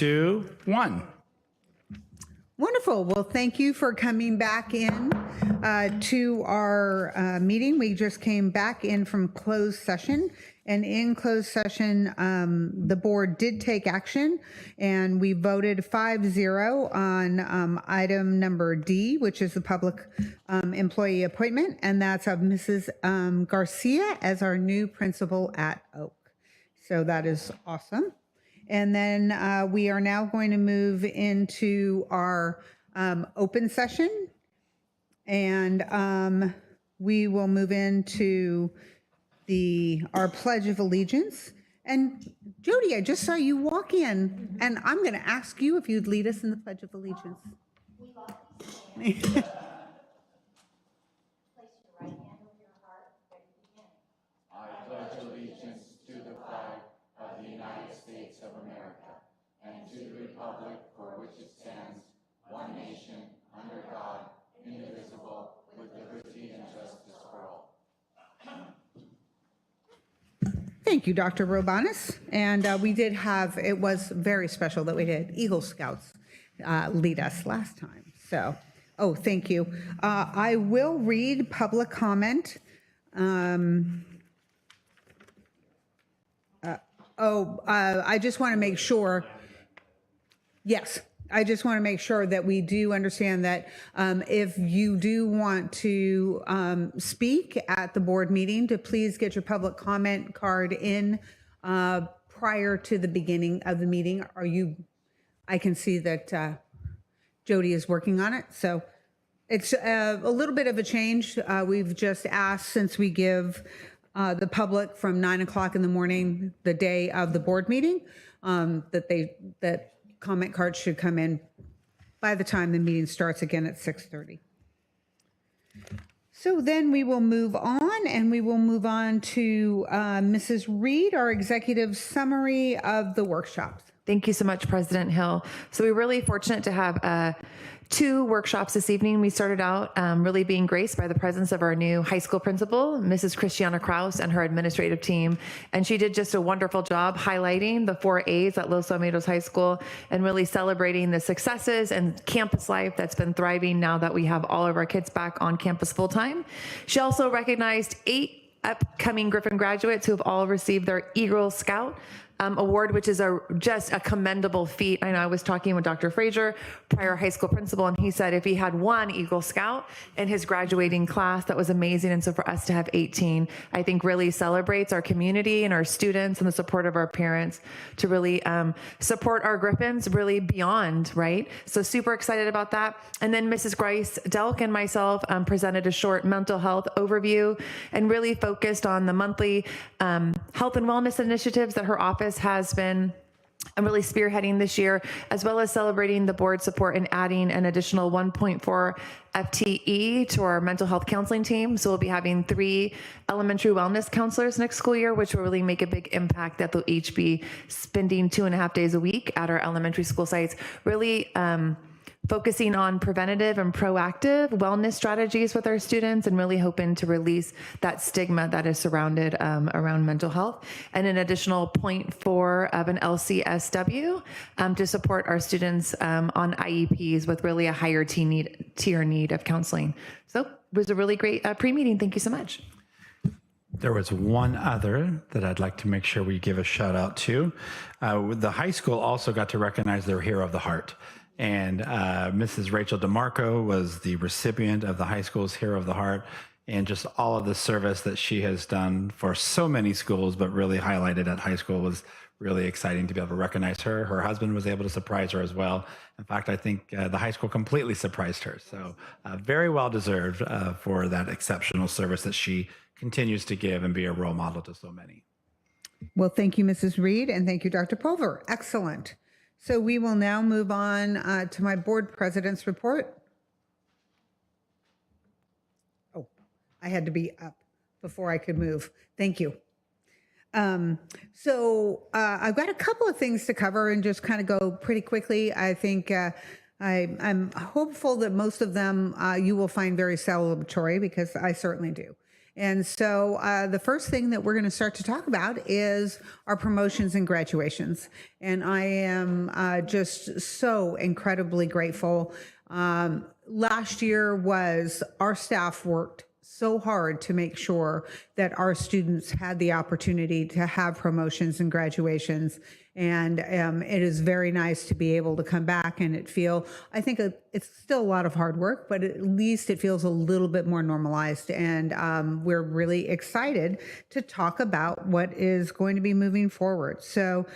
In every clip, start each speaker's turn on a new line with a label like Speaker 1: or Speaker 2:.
Speaker 1: 2, 1.
Speaker 2: Wonderful. Well, thank you for coming back in to our meeting. We just came back in from closed session, and in closed session, the board did take action, and we voted 5-0 on item number D, which is the public employee appointment, and that's of Mrs. Garcia as our new principal at Oak. So that is awesome. And then we are now going to move into our open session, and we will move into our Pledge of Allegiance. And Jody, I just saw you walk in, and I'm going to ask you if you'd lead us in the Pledge of Allegiance.
Speaker 3: Place your right hand on your heart and begin. I pledge allegiance to the flag of the United States of America and to the republic for which it stands, one nation, under God, indivisible, with liberty and justice for all.
Speaker 2: Thank you, Dr. Robanis. And we did have, it was very special that we did Eagle Scouts lead us last time. So, oh, thank you. I will read public comment. I just want to make sure. Yes, I just want to make sure that we do understand that if you do want to speak at the board meeting, to please get your public comment card in prior to the beginning of the meeting. I can see that Jody is working on it. So it's a little bit of a change. We've just asked, since we give the public from 9 o'clock in the morning, the day of the board meeting, that comment cards should come in by the time the meeting starts again at 6:30. So then we will move on, and we will move on to Mrs. Reed, our executive summary of the workshops.
Speaker 4: Thank you so much, President Hill. So we're really fortunate to have 2 workshops this evening. We started out really being graced by the presence of our new high school principal, Mrs. Christiana Kraus, and her administrative team. And she did just a wonderful job highlighting the 4 A's at Los Alamitos High School and really celebrating the successes and campus life that's been thriving now that we have all of our kids back on campus full time. She also recognized 8 upcoming Griffin graduates who have all received their Eagle Scout award, which is just a commendable feat. I know I was talking with Dr. Frazier, prior high school principal, and he said if he had 1 Eagle Scout in his graduating class, that was amazing. And so for us to have 18, I think really celebrates our community and our students and the support of our parents to really support our Griffins really beyond, right? So super excited about that. And then Mrs. Grice Delk and myself presented a short mental health overview and really focused on the monthly health and wellness initiatives that her office has been really spearheading this year, as well as celebrating the board support and adding an additional 1.4 FTE to our mental health counseling team. So we'll be having 3 elementary wellness counselors next school year, which will really make a big impact, that they'll each be spending 2.5 days a week at our elementary school sites, really focusing on preventative and proactive wellness strategies with our students, and really hoping to release that stigma that is surrounded around mental health, and an additional 0.4 of an LCSW to support our students on IEPs with really a higher tier need of counseling. So it was a really great pre-meeting. Thank you so much.
Speaker 1: There was one other that I'd like to make sure we give a shout out to. The high school also got to recognize their Hero of the Heart. And Mrs. Rachel DeMarco was the recipient of the high school's Hero of the Heart, and just all of the service that she has done for so many schools, but really highlighted at high school, was really exciting to be able to recognize her. Her husband was able to surprise her as well. In fact, I think the high school completely surprised her. So very well deserved for that exceptional service that she continues to give and be a role model to so many.
Speaker 2: Well, thank you, Mrs. Reed, and thank you, Dr. Pulver. Excellent. So we will now move on to my board president's report. Oh, I had to be up before I could move. Thank you. So I've got a couple of things to cover and just kind of go pretty quickly. I think I'm hopeful that most of them you will find very celebratory, because I certainly do. And so the first thing that we're going to start to talk about is our promotions and graduations. And I am just so incredibly grateful. Last year was our staff worked so hard to make sure that our students had the opportunity to have promotions and graduations. And it is very nice to be able to come back and I think it's still a lot of hard work, but at least it feels a little bit more normalized. And we're really excited to talk about what is going to be moving forward. So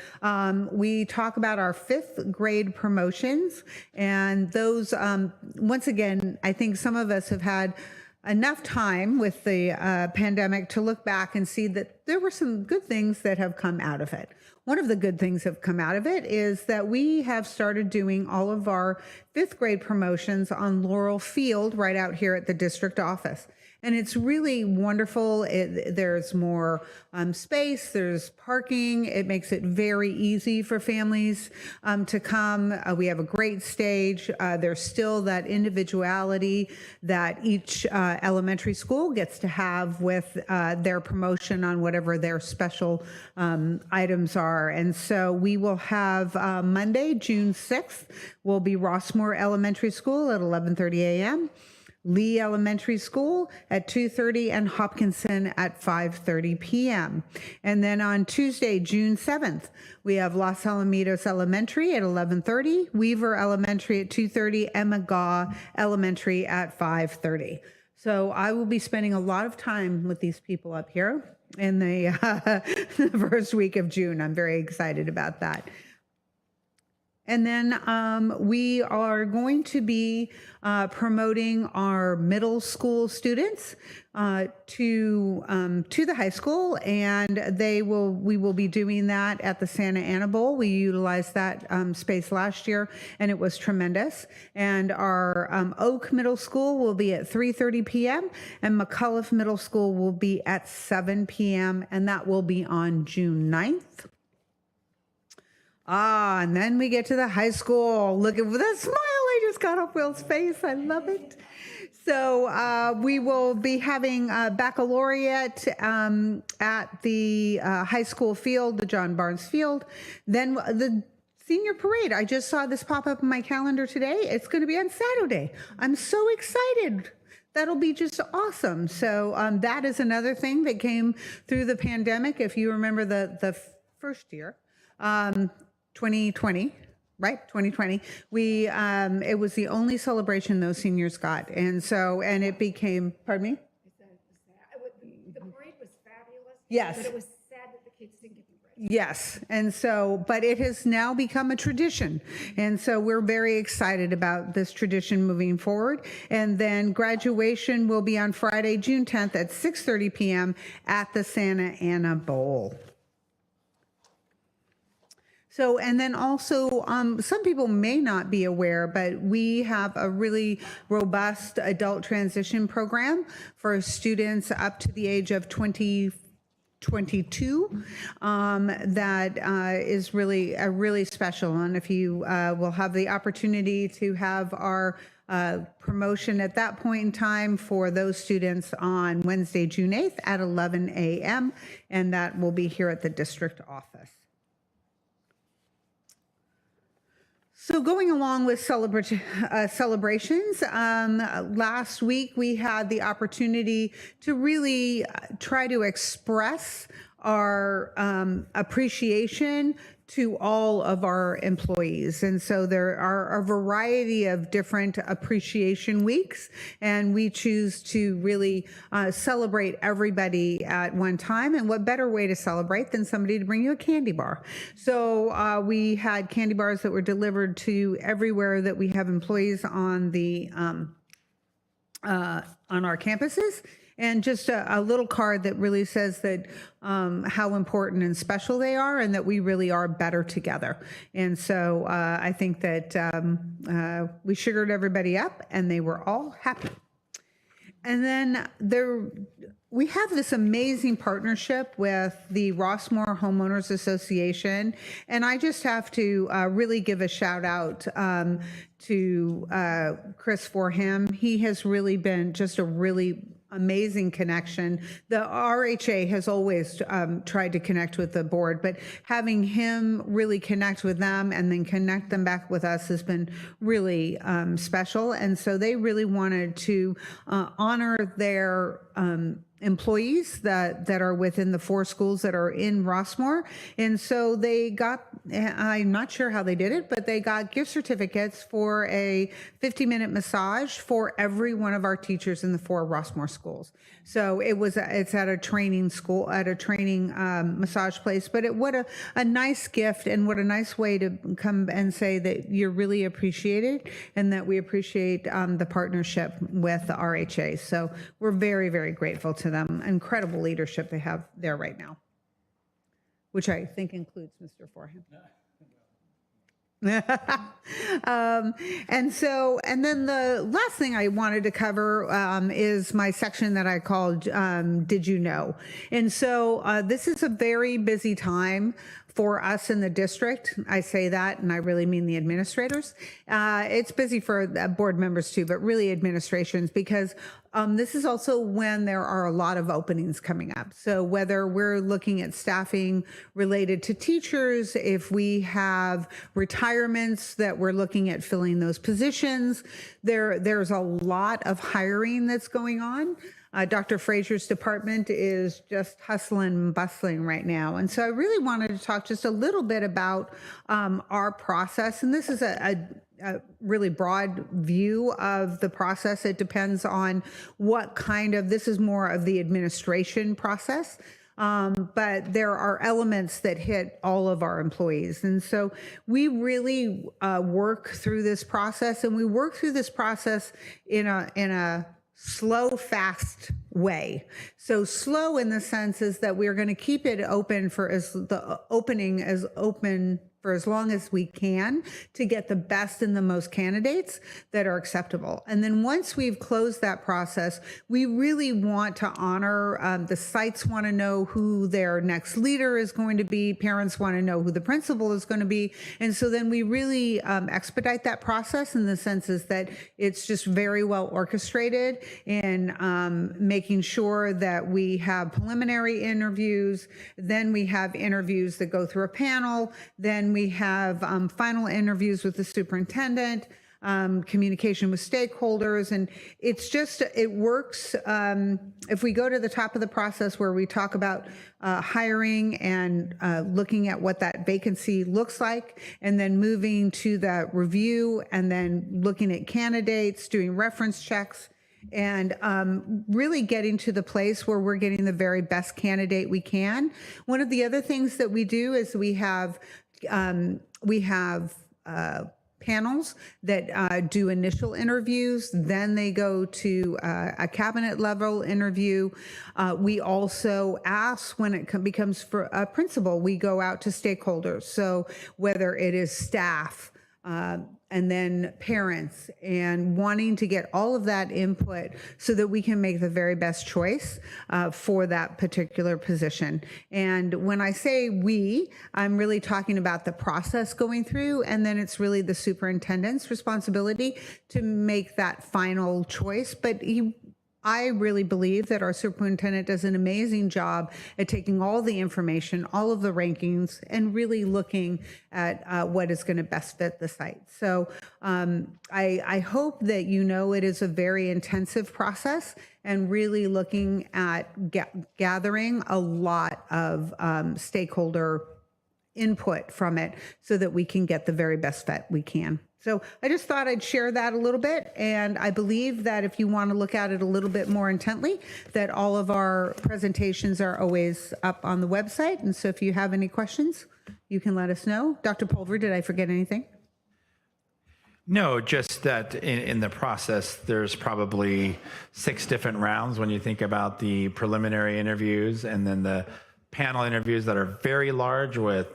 Speaker 2: we talk about our 5th grade promotions, and those, once again, I think some of us have had enough time with the pandemic to look back and see that there were some good things that have come out of it. One of the good things that have come out of it is that we have started doing all of our 5th grade promotions on Laurel Field right out here at the district office. And it's really wonderful. There's more space, there's parking. It makes it very easy for families to come. We have a great stage. There's still that individuality that each elementary school gets to have with their promotion on whatever their special items are. And so we will have Monday, June 6th, will be Rossmore Elementary School at 11:30 a.m., Lee Elementary School at 2:30, and Hopkinson at 5:30 p.m. And then on Tuesday, June 7th, we have Los Alamitos Elementary at 11:30, Weaver Elementary at 2:30, and McGaw Elementary at 5:30. So I will be spending a lot of time with these people up here in the first week of June. I'm very excited about that. And then we are going to be promoting our middle school students to the high school, and we will be doing that at the Santa Ana Bowl. We utilized that space last year, and it was tremendous. And our Oak Middle School will be at 3:30 p.m., and McCullough Middle School will be at 7 p.m., and that will be on June 9th. And then we get to the high school. Look at the smile I just got off Will's face. I love it. So we will be having a baccalaureate at the high school field, the John Barnes Field. Then the senior parade. I just saw this pop up in my calendar today. It's going to be on Saturday. I'm so excited. That'll be just awesome. So that is another thing that came through the pandemic. If you remember the first year, 2020, right? 2020. It was the only celebration those seniors got. And it became, pardon me?
Speaker 5: The parade was fabulous.
Speaker 2: Yes.
Speaker 5: But it was sad that the kids didn't get the bread.
Speaker 2: Yes. And so, but it has now become a tradition. And so we're very excited about this tradition moving forward. And then graduation will be on Friday, June 10th at 6:30 p.m. at the Santa Ana Bowl. So, and then also, some people may not be aware, but we have a really robust adult transition program for students up to the age of 22 that is really special. And if you will have the opportunity to have our promotion at that point in time for those students on Wednesday, June 8th at 11 a.m., and that will be here at the district office. So going along with celebrations, last week we had the opportunity to really try to express our appreciation to all of our employees. And so there are a variety of different appreciation weeks, and we choose to really celebrate everybody at one time. And what better way to celebrate than somebody to bring you a candy bar? So we had candy bars that were delivered to everywhere that we have employees on the on our campuses. And just a little card that really says that how important and special they are, and that we really are better together. And so I think that we sugared everybody up, and they were all happy. And then we have this amazing partnership with the Rossmore Homeowners Association. And I just have to really give a shout out to Chris for him. He has really been just a really amazing connection. The RHA has always tried to connect with the board, but having him really connect with them and then connect them back with us has been really special. And so they really wanted to honor their employees that are within the 4 schools that are in Rossmore. And so they got, I'm not sure how they did it, but they got gift certificates for a 50-minute massage for every one of our teachers in the 4 Rossmore schools. So it's at a training school, at a training massage place, but what a nice gift, and what a nice way to come and say that you're really appreciated and that we appreciate the partnership with the RHA. So we're very, very grateful to them. Incredible leadership they have there right now, which I think includes Mr. Forehand. And then the last thing I wanted to cover is my section that I called Did You Know? And so this is a very busy time for us in the district. I say that, and I really mean the administrators. It's busy for board members too, but really administrations, because this is also when there are a lot of openings coming up. So whether we're looking at staffing related to teachers, if we have retirements that we're looking at filling those positions, there's a lot of hiring that's going on. Dr. Frazier's department is just hustling and bustling right now. And so I really wanted to talk just a little bit about our process. And this is a really broad view of the process. It depends on what kind of, this is more of the administration process. But there are elements that hit all of our employees. And so we really work through this process, and we work through this process in a slow, fast way. So slow in the sense is that we're going to keep it open for the opening as open for as long as we can to get the best and the most candidates that are acceptable. And then once we've closed that process, we really want to honor, the sites want to know who their next leader is going to be. Parents want to know who the principal is going to be. And so then we really expedite that process in the sense is that it's just very well orchestrated in making sure that we have preliminary interviews, then we have interviews that go through a panel, then we have final interviews with the superintendent, communication with stakeholders, and it works. If we go to the top of the process where we talk about hiring and looking at what that vacancy looks like, and then moving to the review, and then looking at candidates, doing reference checks, and really getting to the place where we're getting the very best candidate we can. One of the other things that we do is we have panels that do initial interviews, then they go to a cabinet level interview. We also ask, when it becomes for a principal, we go out to stakeholders. So whether it is staff, and then parents, and wanting to get all of that input so that we can make the very best choice for that particular position. And when I say we, I'm really talking about the process going through, and then it's really the superintendent's responsibility to make that final choice. But I really believe that our superintendent does an amazing job at taking all the information, all of the rankings, and really looking at what is going to best fit the site. So I hope that you know it is a very intensive process, and really looking at gathering a lot of stakeholder input from it so that we can get the very best fit we can. So I just thought I'd share that a little bit. And I believe that if you want to look at it a little bit more intently, that all of our presentations are always up on the website. And so if you have any questions, you can let us know. Dr. Pulver, did I forget anything?
Speaker 1: No, just that in the process, there's probably 6 different rounds when you think about the preliminary interviews, and then the panel interviews that are very large with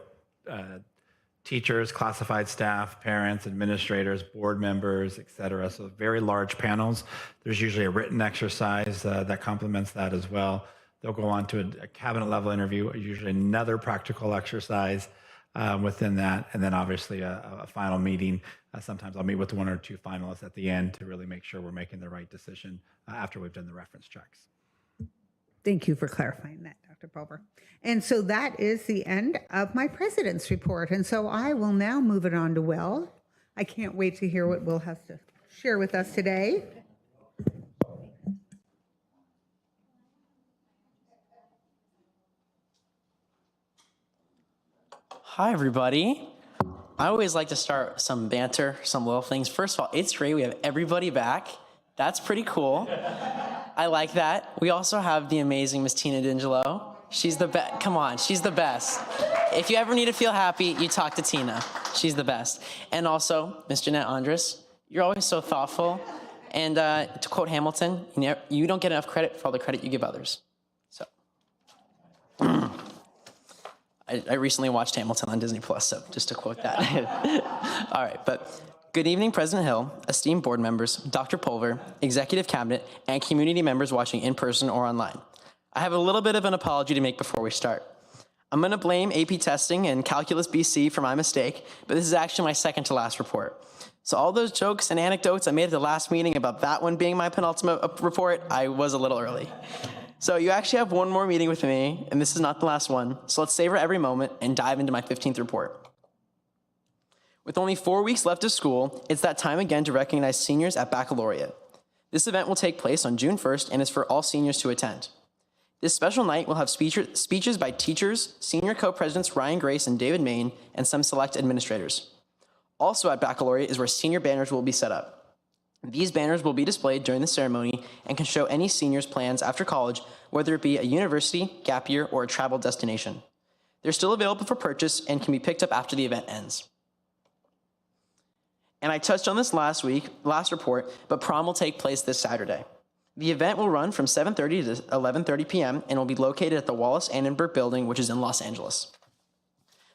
Speaker 1: teachers, classified staff, parents, administrators, board members, et cetera. So very large panels. There's usually a written exercise that complements that as well. They'll go on to a cabinet level interview, usually another practical exercise. within that. And then obviously a final meeting. Sometimes I'll meet with one or two finalists at the end to really make sure we're making the right decision after we've done the reference checks.
Speaker 2: Thank you for clarifying that, Dr. Pulver. And so that is the end of my president's report. And so I will now move it on to Will. I can't wait to hear what Will has to share with us today.
Speaker 6: Hi, everybody. I always like to start some banter, some little things. First of all, it's great we have everybody back. That's pretty cool. I like that. We also have the amazing Miss Tina D'Angelo. She's the best. Come on, she's the best. If you ever need to feel happy, you talk to Tina. She's the best. And also, Miss Jeanette Andres, you're always so thoughtful. And to quote Hamilton, you don't get enough credit for all the credit you give others. So, I recently watched Hamilton on Disney Plus, so just to quote that. All right, but good evening, President Hill, esteemed board members, Dr. Pulver, executive cabinet, and community members watching in person or online. I have a little bit of an apology to make before we start. I'm going to blame AP testing and Calculus BC for my mistake, but this is actually my second to last report. So all those jokes and anecdotes I made at the last meeting about that one being my penultimate report, I was a little early. So you actually have one more meeting with me, and this is not the last one. So let's savor every moment and dive into my 15th report. With only 4 weeks left of school, it's that time again to recognize seniors at Baccalaureate. This event will take place on June 1st and is for all seniors to attend. This special night will have speeches by teachers, senior co-presidents Ryan Grace and David Main, and some select administrators. Also at Baccalaureate is where senior banners will be set up. These banners will be displayed during the ceremony and can show any senior's plans after college, whether it be a university, gap year, or a travel destination. They're still available for purchase and can be picked up after the event ends. And I touched on this last report, but prom will take place this Saturday. The event will run from 7:30 to 11:30 p.m. and will be located at the Wallace Annenberg Building, which is in Los Angeles.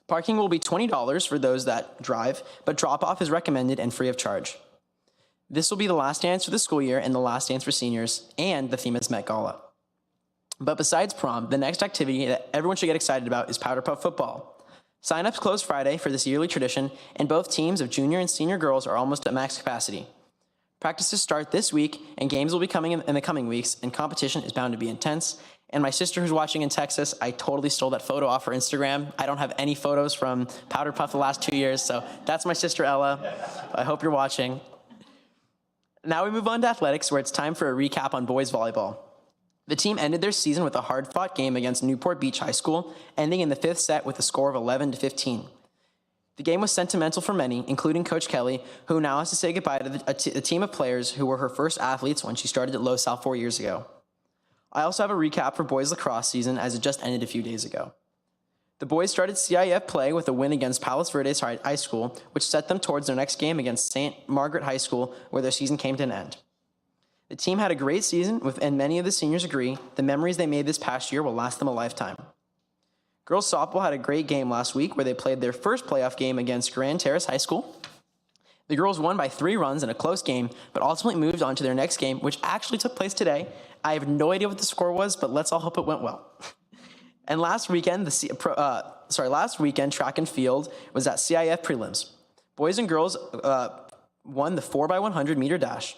Speaker 6: Parking will be $20 for those that drive, but drop-off is recommended and free of charge. This will be the last dance for the school year and the last dance for seniors, and the theme is Met Gala. But besides prom, the next activity that everyone should get excited about is Powder Puff football. Sign-ups close Friday for this yearly tradition, and both teams of junior and senior girls are almost at max capacity. Practices start this week, and games will be coming in the coming weeks, and competition is bound to be intense. And my sister who's watching in Texas, I totally stole that photo off her Instagram. I don't have any photos from Powder Puff the last 2 years, so that's my sister Ella. I hope you're watching. Now we move on to athletics, where it's time for a recap on boys volleyball. The team ended their season with a hard-fought game against Newport Beach High School, ending in the fifth set with a score of 11-15. The game was sentimental for many, including Coach Kelly, who now has to say goodbye to a team of players who were her first athletes when she started at Low South 4 years ago. I also have a recap for boys lacrosse season, as it just ended a few days ago. The boys started CIF play with a win against Palos Verdes High School, which set them towards their next game against St. Margaret High School, where their season came to an end. The team had a great season, and many of the seniors agree the memories they made this past year will last them a lifetime. Girls softball had a great game last week, where they played their first playoff game against Grand Terrace High School. The girls won by 3 runs in a close game, but ultimately moved on to their next game, which actually took place today. I have no idea what the score was, but let's all hope it went well. And last weekend, track and field was at CIF prelims. Boys and girls won the 4x100 meter dash.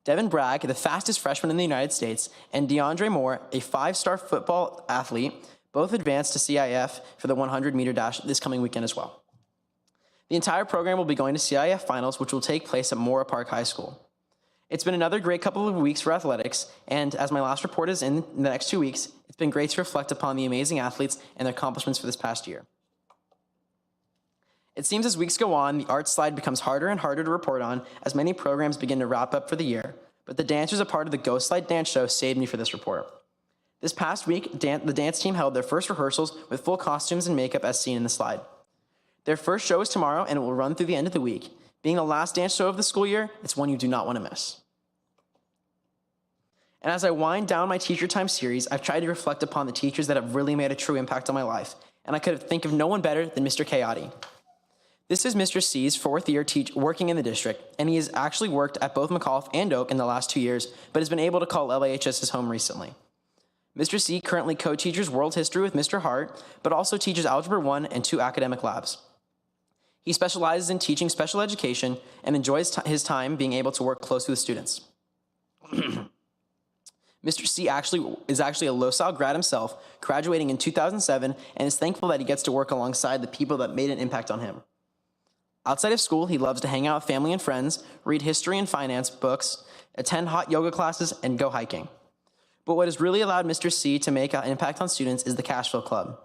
Speaker 6: Devin Bragg, the fastest freshman in the United States, and DeAndre Moore, a 5-star football athlete, both advanced to CIF for the 100 meter dash this coming weekend as well. The entire program will be going to CIF finals, which will take place at Mora Park High School. It's been another great couple of weeks for athletics, and as my last report is in the next 2 weeks, it's been great to reflect upon the amazing athletes and their accomplishments for this past year. It seems as weeks go on, the arts slide becomes harder and harder to report on as many programs begin to wrap up for the year, but the dancers a part of the Ghost Slide Dance Show saved me for this report. This past week, the dance team held their first rehearsals with full costumes and makeup as seen in the slide. Their first show is tomorrow, and it will run through the end of the week. Being the last dance show of the school year, it's one you do not want to miss. And as I wind down my Teacher Time series, I've tried to reflect upon the teachers that have really made a true impact on my life, and I could think of no one better than Mr. Kayati. This is Mr. C's 4th year working in the district, and he has actually worked at both McAuliffe and Oak in the last 2 years, but has been able to call LAHS his home recently. Mr. C currently co-teaches world history with Mr. Hart, but also teaches Algebra 1 and 2 academic labs. He specializes in teaching special education and enjoys his time being able to work closely with students. Mr. C is actually a LoSal grad himself, graduating in 2007, and is thankful that he gets to work alongside the people that made an impact on him. Outside of school, he loves to hang out with family and friends, read history and finance books, attend hot yoga classes, and go hiking. But what has really allowed Mr. C to make an impact on students is the Cash Flow Club.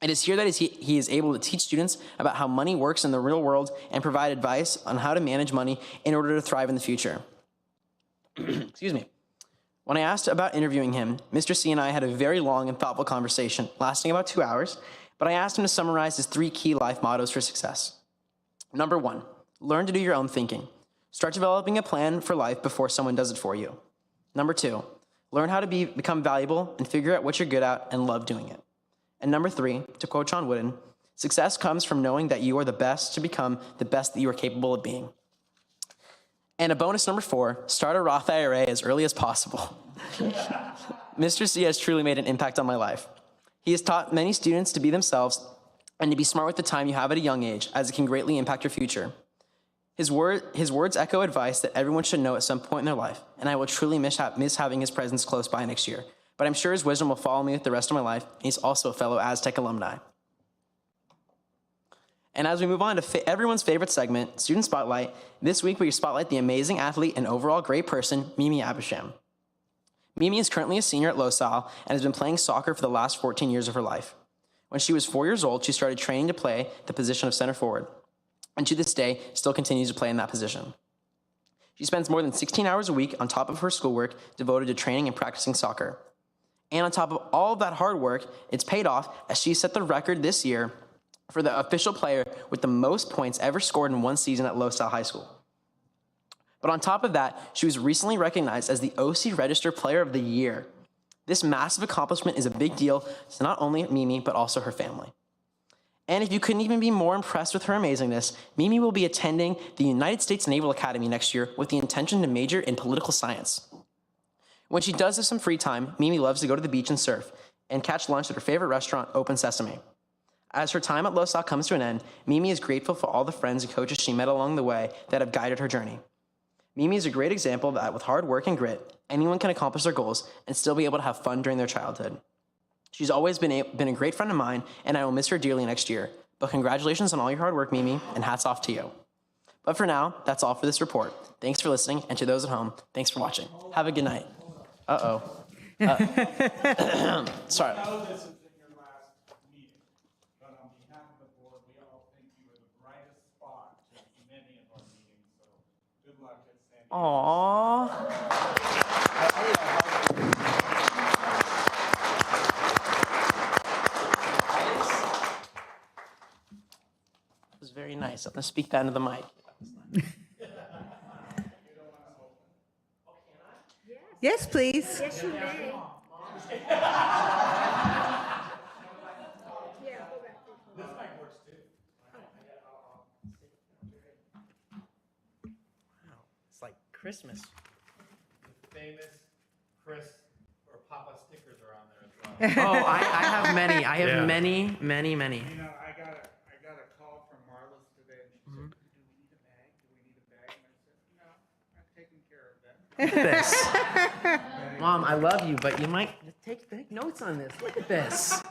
Speaker 6: It is here that he is able to teach students about how money works in the real world and provide advice on how to manage money in order to thrive in the future. Excuse me. When I asked about interviewing him, Mr. C and I had a very long and thoughtful conversation, lasting about 2 hours, but I asked him to summarize his 3 key life mottos for success. Number 1, learn to do your own thinking. Start developing a plan for life before someone does it for you. Number 2, learn how to become valuable and figure out what you're good at and love doing it. And number 3, to quote John Wooden, success comes from knowing that you are the best to become the best that you are capable of being. And a bonus number 4, start a Roth IRA as early as possible. Mr. C has truly made an impact on my life. He has taught many students to be themselves and to be smart with the time you have at a young age, as it can greatly impact your future. His words echo advice that everyone should know at some point in their life, and I will truly miss having his presence close by next year. But I'm sure his wisdom will follow me with the rest of my life, and he's also a fellow Aztec alumni. And as we move on to everyone's favorite segment, Student Spotlight, this week we spotlight the amazing athlete and overall great person, Mimi Abisham. Mimi is currently a senior at LoSal and has been playing soccer for the last 14 years of her life. When she was 4 years old, she started training to play the position of center forward, and to this day, still continues to play in that position. She spends more than 16 hours a week on top of her schoolwork devoted to training and practicing soccer. And on top of all of that hard work, it's paid off as she set the record this year for the official player with the most points ever scored in one season at LoSal High School. But on top of that, she was recently recognized as the OC Register Player of the Year. This massive accomplishment is a big deal to not only Mimi, but also her family. And if you couldn't even be more impressed with her amazingness, Mimi will be attending the United States Naval Academy next year with the intention to major in political science. When she does have some free time, Mimi loves to go to the beach and surf and catch lunch at her favorite restaurant, Open Sesame. As her time at LoSal comes to an end, Mimi is grateful for all the friends and coaches she met along the way that have guided her journey. Mimi is a great example that with hard work and grit, anyone can accomplish their goals and still be able to have fun during their childhood. She's always been a great friend of mine, and I will miss her dearly next year. But congratulations on all your hard work, Mimi, and hats off to you. But for now, that's all for this report. Thanks for listening, and to those at home, thanks for watching. Have a good night. Uh-oh. Sorry.
Speaker 7: I know this is your last meeting, but on behalf of the board, we all think you were the brightest spot to many of our meetings, so good luck at San Diego.
Speaker 6: Aww. It was very nice. I'm going to speak that into the mic.
Speaker 2: Yes, please.
Speaker 5: Yes, you may. Yeah, go back.
Speaker 6: It's like Christmas.
Speaker 7: The famous Chris or Papa stickers are on there as well.
Speaker 6: Oh, I have many. I have many.
Speaker 7: You know, I got a call from Marla's today, and she said, "Do we need a bag? Do we need a bag?" And I said, "No, I'm taking care of that."
Speaker 6: Look at this. Mom, I love you, but you might take notes on this. Look at this.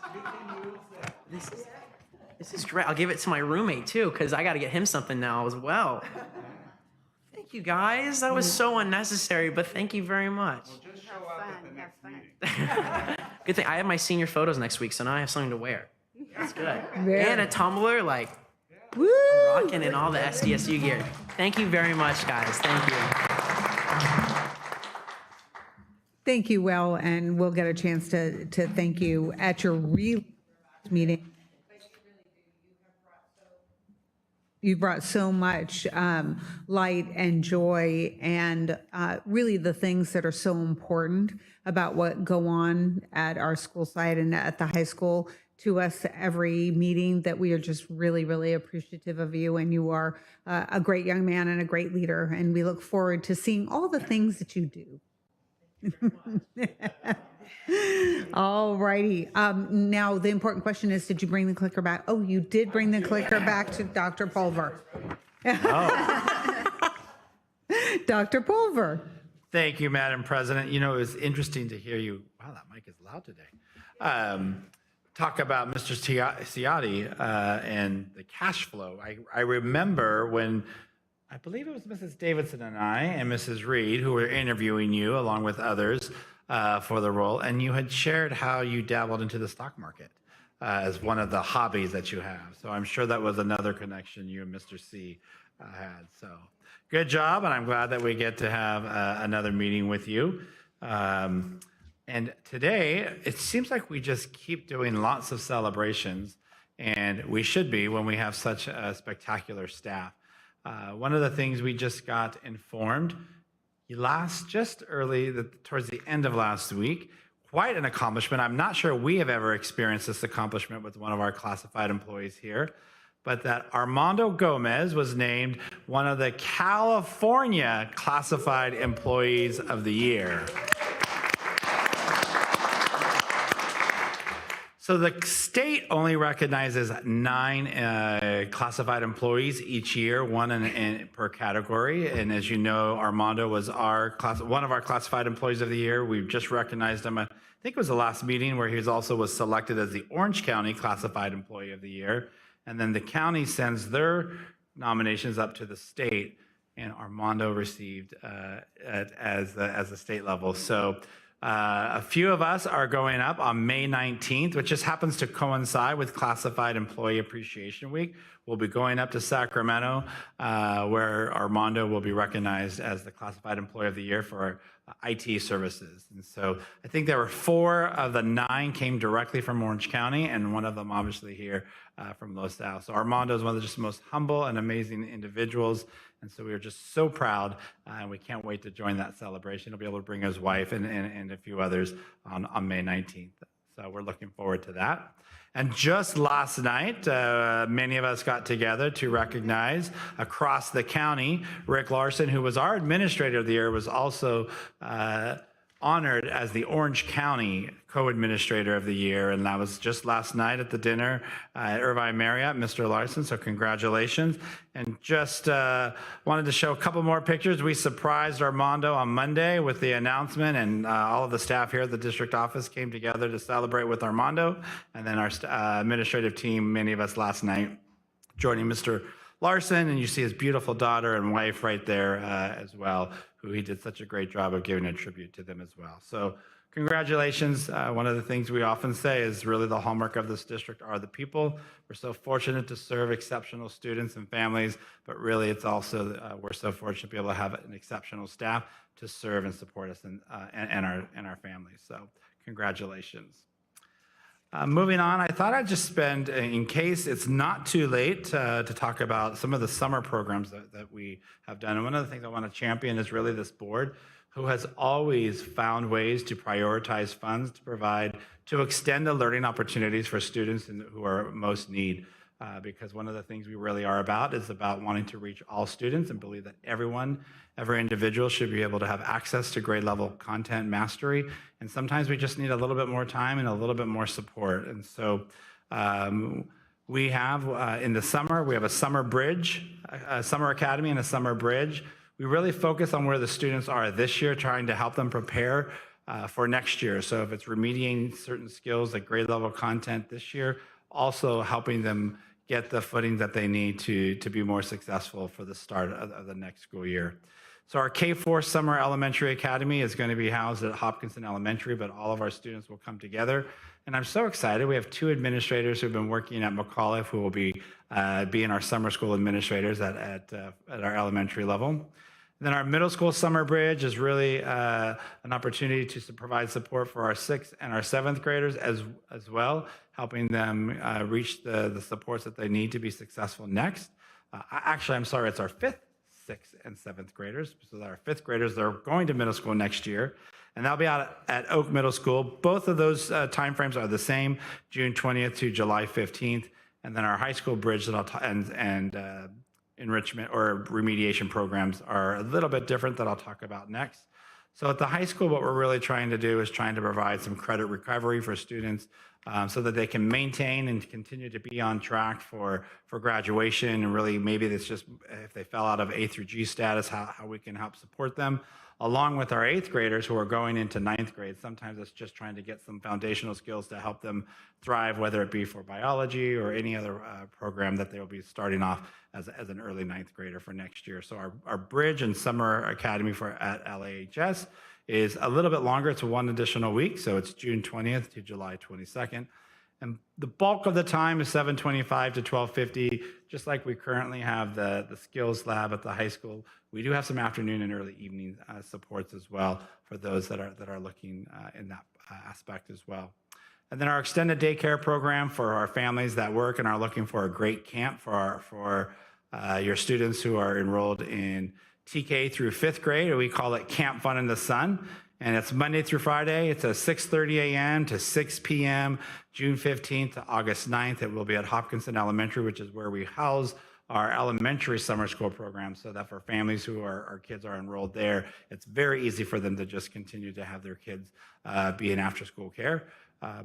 Speaker 6: This is great. I'll give it to my roommate too, because I got to get him something now as well. Thank you, guys. That was so unnecessary, but thank you very much.
Speaker 7: Well, just show up at the next meeting.
Speaker 6: Good thing I have my senior photos next week, so now I have something to wear. That's good.
Speaker 2: Yeah.
Speaker 6: And a tumbler, like
Speaker 2: Woo!
Speaker 6: rocking in all the SDSU gear. Thank you very much, guys. Thank you.
Speaker 2: Thank you, Will, and we'll get a chance to thank you at your meeting. You brought so much light and joy and really the things that are so important about what go on at our school site and at the high school to us every meeting, that we are just really, really appreciative of you. And you are a great young man and a great leader. And we look forward to seeing all the things that you do. All righty. Now, the important question is, did you bring the clicker back? Oh, you did bring the clicker back to Dr. Pulver. Dr. Pulver.
Speaker 1: Thank you, Madam President. You know, it was interesting to hear you. Wow, that mic is loud today. Talk about Mr. Ciotti and the cash flow. I remember when, I believe it was Mrs. Davidson and I and Mrs. Reed who were interviewing you along with others for the role, and you had shared how you dabbled into the stock market as one of the hobbies that you have. So I'm sure that was another connection you and Mr. C had. So good job, and I'm glad that we get to have another meeting with you. And today, it seems like we just keep doing lots of celebrations, and we should be when we have such a spectacular staff. One of the things we just got informed just early, towards the end of last week, quite an accomplishment. I'm not sure we have ever experienced this accomplishment with one of our classified employees here, but that Armando Gomez was named one of the California Classified Employees of the Year. So the state only recognizes 9 classified employees each year, one per category. And as you know, Armando was one of our classified employees of the year. We've just recognized him. I think it was the last meeting where he was selected as the Orange County Classified Employee of the Year. And then the county sends their nominations up to the state, and Armando received as the state level. So a few of us are going up on May 19th, which just happens to coincide with Classified Employee Appreciation Week. We'll be going up to Sacramento, where Armando will be recognized as the Classified Employee of the Year for IT services. And so I think there were 4 of the 9 came directly from Orange County, and one of them obviously here from Los Al. So Armando is one of the just most humble and amazing individuals. And so we are just so proud, and we can't wait to join that celebration. He'll be able to bring his wife and a few others on May 19th. So we're looking forward to that. And just last night, many of us got together to recognize across the county, Rick Larson, who was our Administrator of the Year, was also honored as the Orange County Co-Administrator of the Year. And that was just last night at the dinner at Irvine Marriott, Mr. Larson. So congratulations. And just wanted to show a couple more pictures. We surprised Armando on Monday with the announcement, and all of the staff here at the district office came together to celebrate with Armando. And then our administrative team, many of us last night, joining Mr. Larson, and you see his beautiful daughter and wife right there as well, who he did such a great job of giving a tribute to them as well. So congratulations. One of the things we often say is really the hallmark of this district are the people. We're so fortunate to serve exceptional students and families, but really it's also, we're so fortunate to be able to have an exceptional staff to serve and support us and our families. So congratulations. Moving on, I thought I'd just spend, in case it's not too late, to talk about some of the summer programs that we have done. And one of the things I want to champion is really this board, who has always found ways to prioritize funds to extend the learning opportunities for students who are most need. Because one of the things we really are about is about wanting to reach all students and believe that every individual should be able to have access to grade level content mastery. And sometimes we just need a little bit more time and a little bit more support. And so we have in the summer, we have a summer bridge, a summer academy and a summer bridge. We really focus on where the students are this year, trying to help them prepare for next year. So if it's remediating certain skills like grade level content this year, also helping them get the footing that they need to be more successful for the start of the next school year. So our K-4 Summer Elementary Academy is going to be housed at Hopkinton Elementary, but all of our students will come together. And I'm so excited. We have 2 administrators who've been working at McAuliffe who will be being our summer school administrators at our elementary level. And then our middle school summer bridge is really an opportunity to provide support for our 6th and our 7th graders as well, helping them reach the supports that they need to be successful next. Actually, I'm sorry, it's our 5th, 6th, and 7th graders. So our 5th graders, they're going to middle school next year, and they'll be out at Oak Middle School. Both of those timeframes are the same, June 20th to July 15th. And then our high school bridge and enrichment or remediation programs are a little bit different that I'll talk about next. So at the high school, what we're really trying to do is trying to provide some credit recovery for students so that they can maintain and continue to be on track for graduation. And really, maybe that's just if they fell out of A through G status, how we can help support them. Along with our 8th graders who are going into 9th grade, sometimes it's just trying to get some foundational skills to help them thrive, whether it be for biology or any other program that they'll be starting off as an early 9th grader for next year. So our bridge and summer academy at LAHS is a little bit longer. It's 1 additional week, so it's June 20th to July 22nd. And the bulk of the time is 7:25 to 12:50, just like we currently have the skills lab at the high school. We do have some afternoon and early evening supports as well for those that are looking in that aspect as well. And then our extended daycare program for our families that work and are looking for a great camp for your students who are enrolled in TK through 5th grade. We call it Camp Fun in the Sun. And it's Monday through Friday. It's a 6:30 a.m. to 6 p.m., June 15th to August 9th. It will be at Hopkinton Elementary, which is where we house our elementary summer school program, so that for families who our kids are enrolled there, it's very easy for them to just continue to have their kids be in after-school care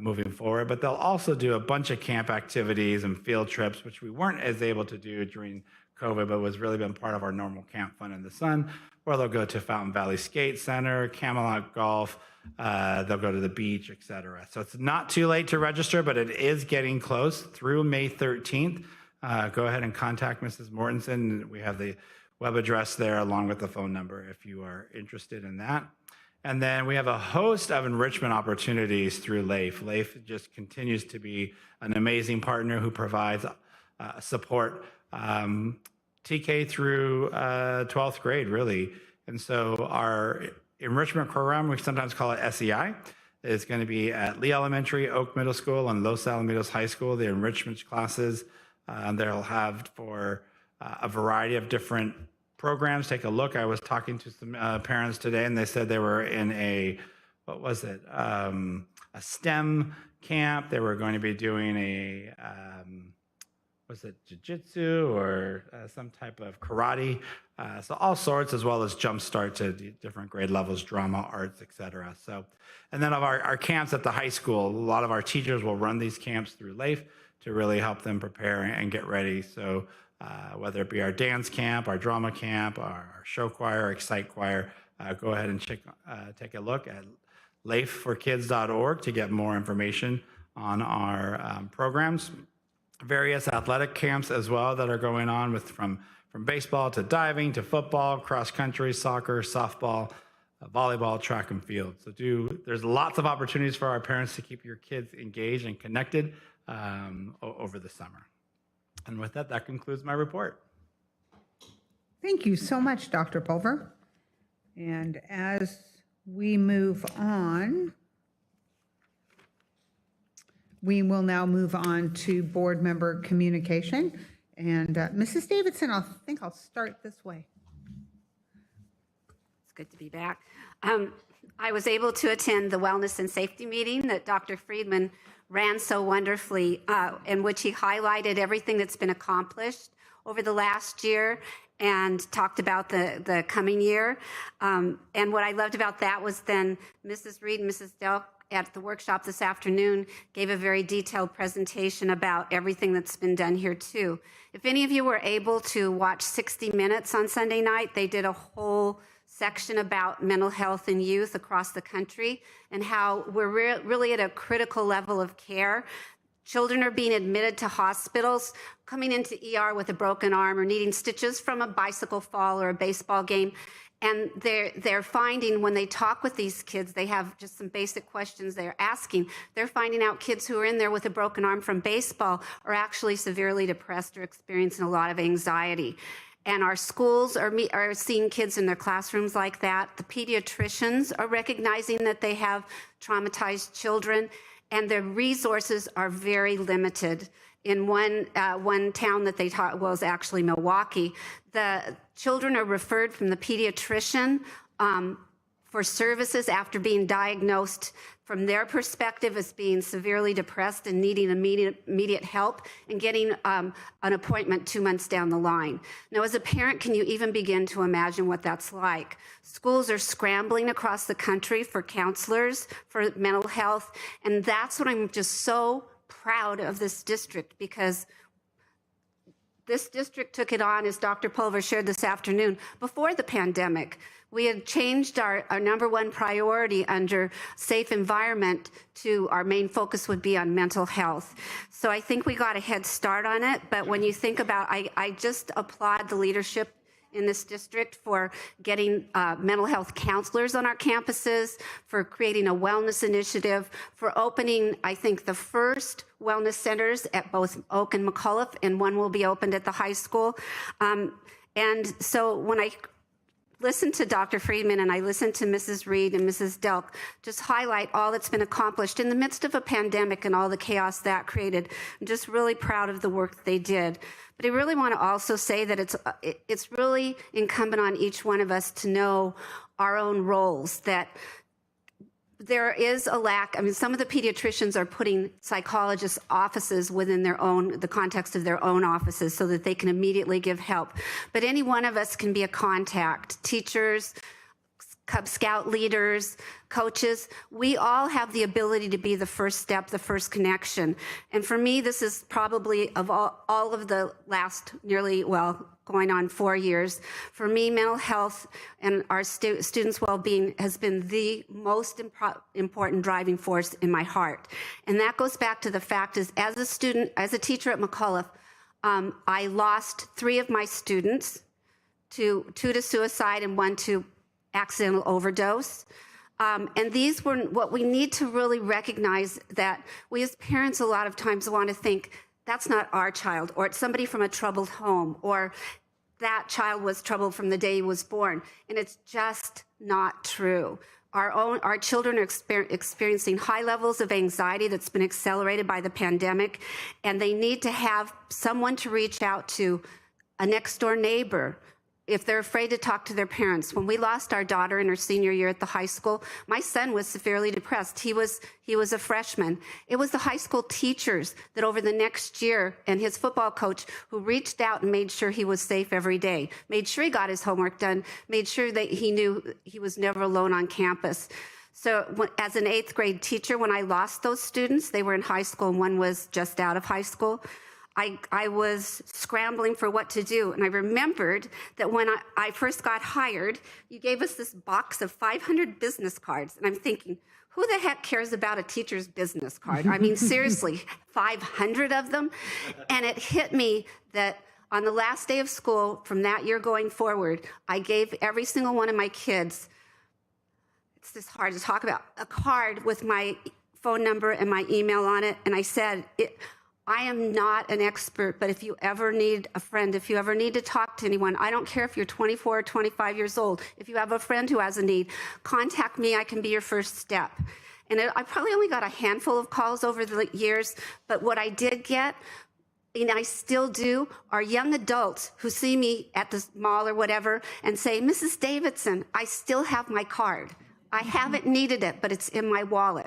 Speaker 1: moving forward. But they'll also do a bunch of camp activities and field trips, which we weren't as able to do during COVID, but was really been part of our normal Camp Fun in the Sun, where they'll go to Fountain Valley Skate Center, Camelot Golf, they'll go to the beach, etc. So it's not too late to register, but it is getting close through May 13th. Go ahead and contact Mrs. Mortensen. We have the web address there along with the phone number if you are interested in that. And then we have a host of enrichment opportunities through LAIF. LAIF just continues to be an amazing partner who provides support TK through 12th grade, really. And so our enrichment program, we sometimes call it SEI, is going to be at Lee Elementary, Oak Middle School, and Los Alamitos High School. The enrichment classes they'll have for a variety of different programs. Take a look. I was talking to some parents today, and they said they were in a STEM camp. They were going to be doing a jiu-jitsu or some type of karate. So all sorts, as well as jumpstart to different grade levels, drama, arts, etc. So, and then of our camps at the high school, a lot of our teachers will run these camps through LAIF to really help them prepare and get ready. So whether it be our dance camp, our drama camp, our show choir, our Excite choir, go ahead and take a look at laifforkids.org to get more information on our programs. Various athletic camps as well that are going on with from baseball to diving to football, cross country, soccer, softball, volleyball, track and field. So there's lots of opportunities for our parents to keep your kids engaged and connected over the summer. And with that, that concludes my report.
Speaker 2: Thank you so much, Dr. Pulver. And as we move on, we will now move on to board member communication. And Mrs. Davidson, I think I'll start this way.
Speaker 8: It's good to be back. I was able to attend the Wellness and Safety meeting that Dr. Friedman ran so wonderfully, in which he highlighted everything that's been accomplished over the last year and talked about the coming year. And what I loved about that was then Mrs. Reed and Mrs. Delk at the workshop this afternoon gave a very detailed presentation about everything that's been done here too. If any of you were able to watch 60 Minutes on Sunday night, they did a whole section about mental health in youth across the country and how we're really at a critical level of care. Children are being admitted to hospitals, coming into ER with a broken arm or needing stitches from a bicycle fall or a baseball game. And they're finding when they talk with these kids, they have just some basic questions they're asking. They're finding out kids who are in there with a broken arm from baseball are actually severely depressed or experiencing a lot of anxiety. And our schools are seeing kids in their classrooms like that. The pediatricians are recognizing that they have traumatized children, and their resources are very limited. In one town that they taught was actually Milwaukee. The children are referred from the pediatrician for services after being diagnosed from their perspective as being severely depressed and needing immediate help, and getting an appointment 2 months down the line. Now, as a parent, can you even begin to imagine what that's like? Schools are scrambling across the country for counselors, for mental health, and that's what I'm just so proud of this district, because this district took it on, as Dr. Pulver shared this afternoon, before the pandemic. We had changed our number one priority under safe environment to our main focus would be on mental health. So I think we got a head start on it. But when you think about, I just applaud the leadership in this district for getting mental health counselors on our campuses, for creating a wellness initiative, for opening, I think, the first wellness centers at both Oak and McAuliffe, and one will be opened at the high school. And so when I listen to Dr. Friedman and I listen to Mrs. Reed and Mrs. Delk just highlight all that's been accomplished in the midst of a pandemic and all the chaos that created, I'm just really proud of the work they did. But I really want to also say that it's really incumbent on each one of us to know our own roles, that there is a lack. I mean, some of the pediatricians are putting psychologists' offices within the context of their own offices so that they can immediately give help. But any one of us can be a contact. Teachers, Cub Scout leaders, coaches, we all have the ability to be the first step, the first connection. And for me, this is probably of all of the last going on 4 years. For me, mental health and our students' well-being has been the most important driving force in my heart. And that goes back to the fact is, as a student, as a teacher at McAuliffe, I lost 3 of my students, two to suicide and 1 to accidental overdose. And these were what we need to really recognize, that we as parents a lot of times want to think that's not our child, or it's somebody from a troubled home, or that child was troubled from the day he was born. And it's just not true. Our children are experiencing high levels of anxiety that's been accelerated by the pandemic, and they need to have someone to reach out to, a next door neighbor, if they're afraid to talk to their parents. When we lost our daughter in her senior year at the high school, my son was severely depressed. He was a freshman. It was the high school teachers that over the next year, and his football coach, who reached out and made sure he was safe every day, made sure he got his homework done, made sure that he knew he was never alone on campus. So as an 8th grade teacher, when I lost those students, they were in high school and one was just out of high school, I was scrambling for what to do. And I remembered that when I first got hired, you gave us this box of 500 business cards. And I'm thinking, who the heck cares about a teacher's business card? I mean, seriously, 500 of them? And it hit me that on the last day of school from that year going forward, I gave every single one of my kids, it's just hard to talk about, a card with my phone number and my email on it. And I said, I am not an expert, but if you ever need a friend, if you ever need to talk to anyone, I don't care if you're 24 or 25 years old, if you have a friend who has a need, contact me, I can be your first step. And I probably only got a handful of calls over the years, but what I did get, and I still do, are young adults who see me at the mall or whatever and say, Mrs. Davidson, I still have my card. I haven't needed it, but it's in my wallet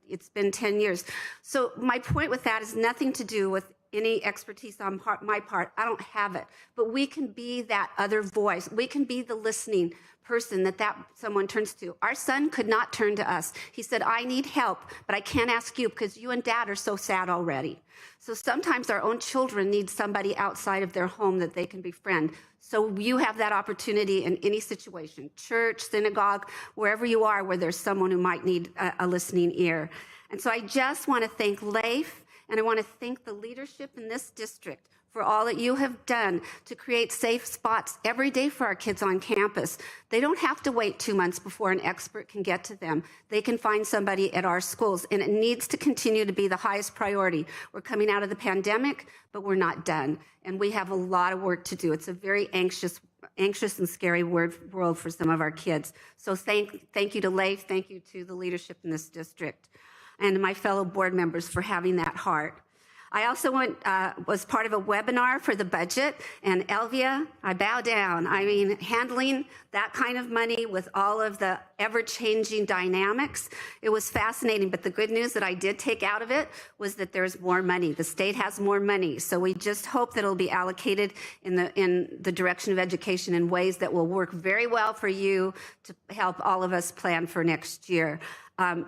Speaker 8: it's been 10 years. So my point with that is nothing to do with any expertise on my part. I don't have it, but we can be that other voice. We can be the listening person that someone turns to. Our son could not turn to us. He said, I need help, but I can't ask you because you and dad are so sad already. So sometimes our own children need somebody outside of their home that they can befriend. So you have that opportunity in any situation, church, synagogue, wherever you are, where there's someone who might need a listening ear. And so I just want to thank Leif, and I want to thank the leadership in this district for all that you have done to create safe spots every day for our kids on campus. They don't have to wait 2 months before an expert can get to them. They can find somebody at our schools, and it needs to continue to be the highest priority. We're coming out of the pandemic, but we're not done, and we have a lot of work to do. It's a very anxious and scary world for some of our kids. So thank you to Leif, thank you to the leadership in this district, and my fellow board members for having that heart. I also was part of a webinar for the budget, and Elvia, I bow down. I mean, handling that kind of money with all of the ever-changing dynamics, it was fascinating. But the good news that I did take out of it was that there's more money. The state has more money, so we just hope that it'll be allocated in the direction of education in ways that will work very well for you to help all of us plan for next year.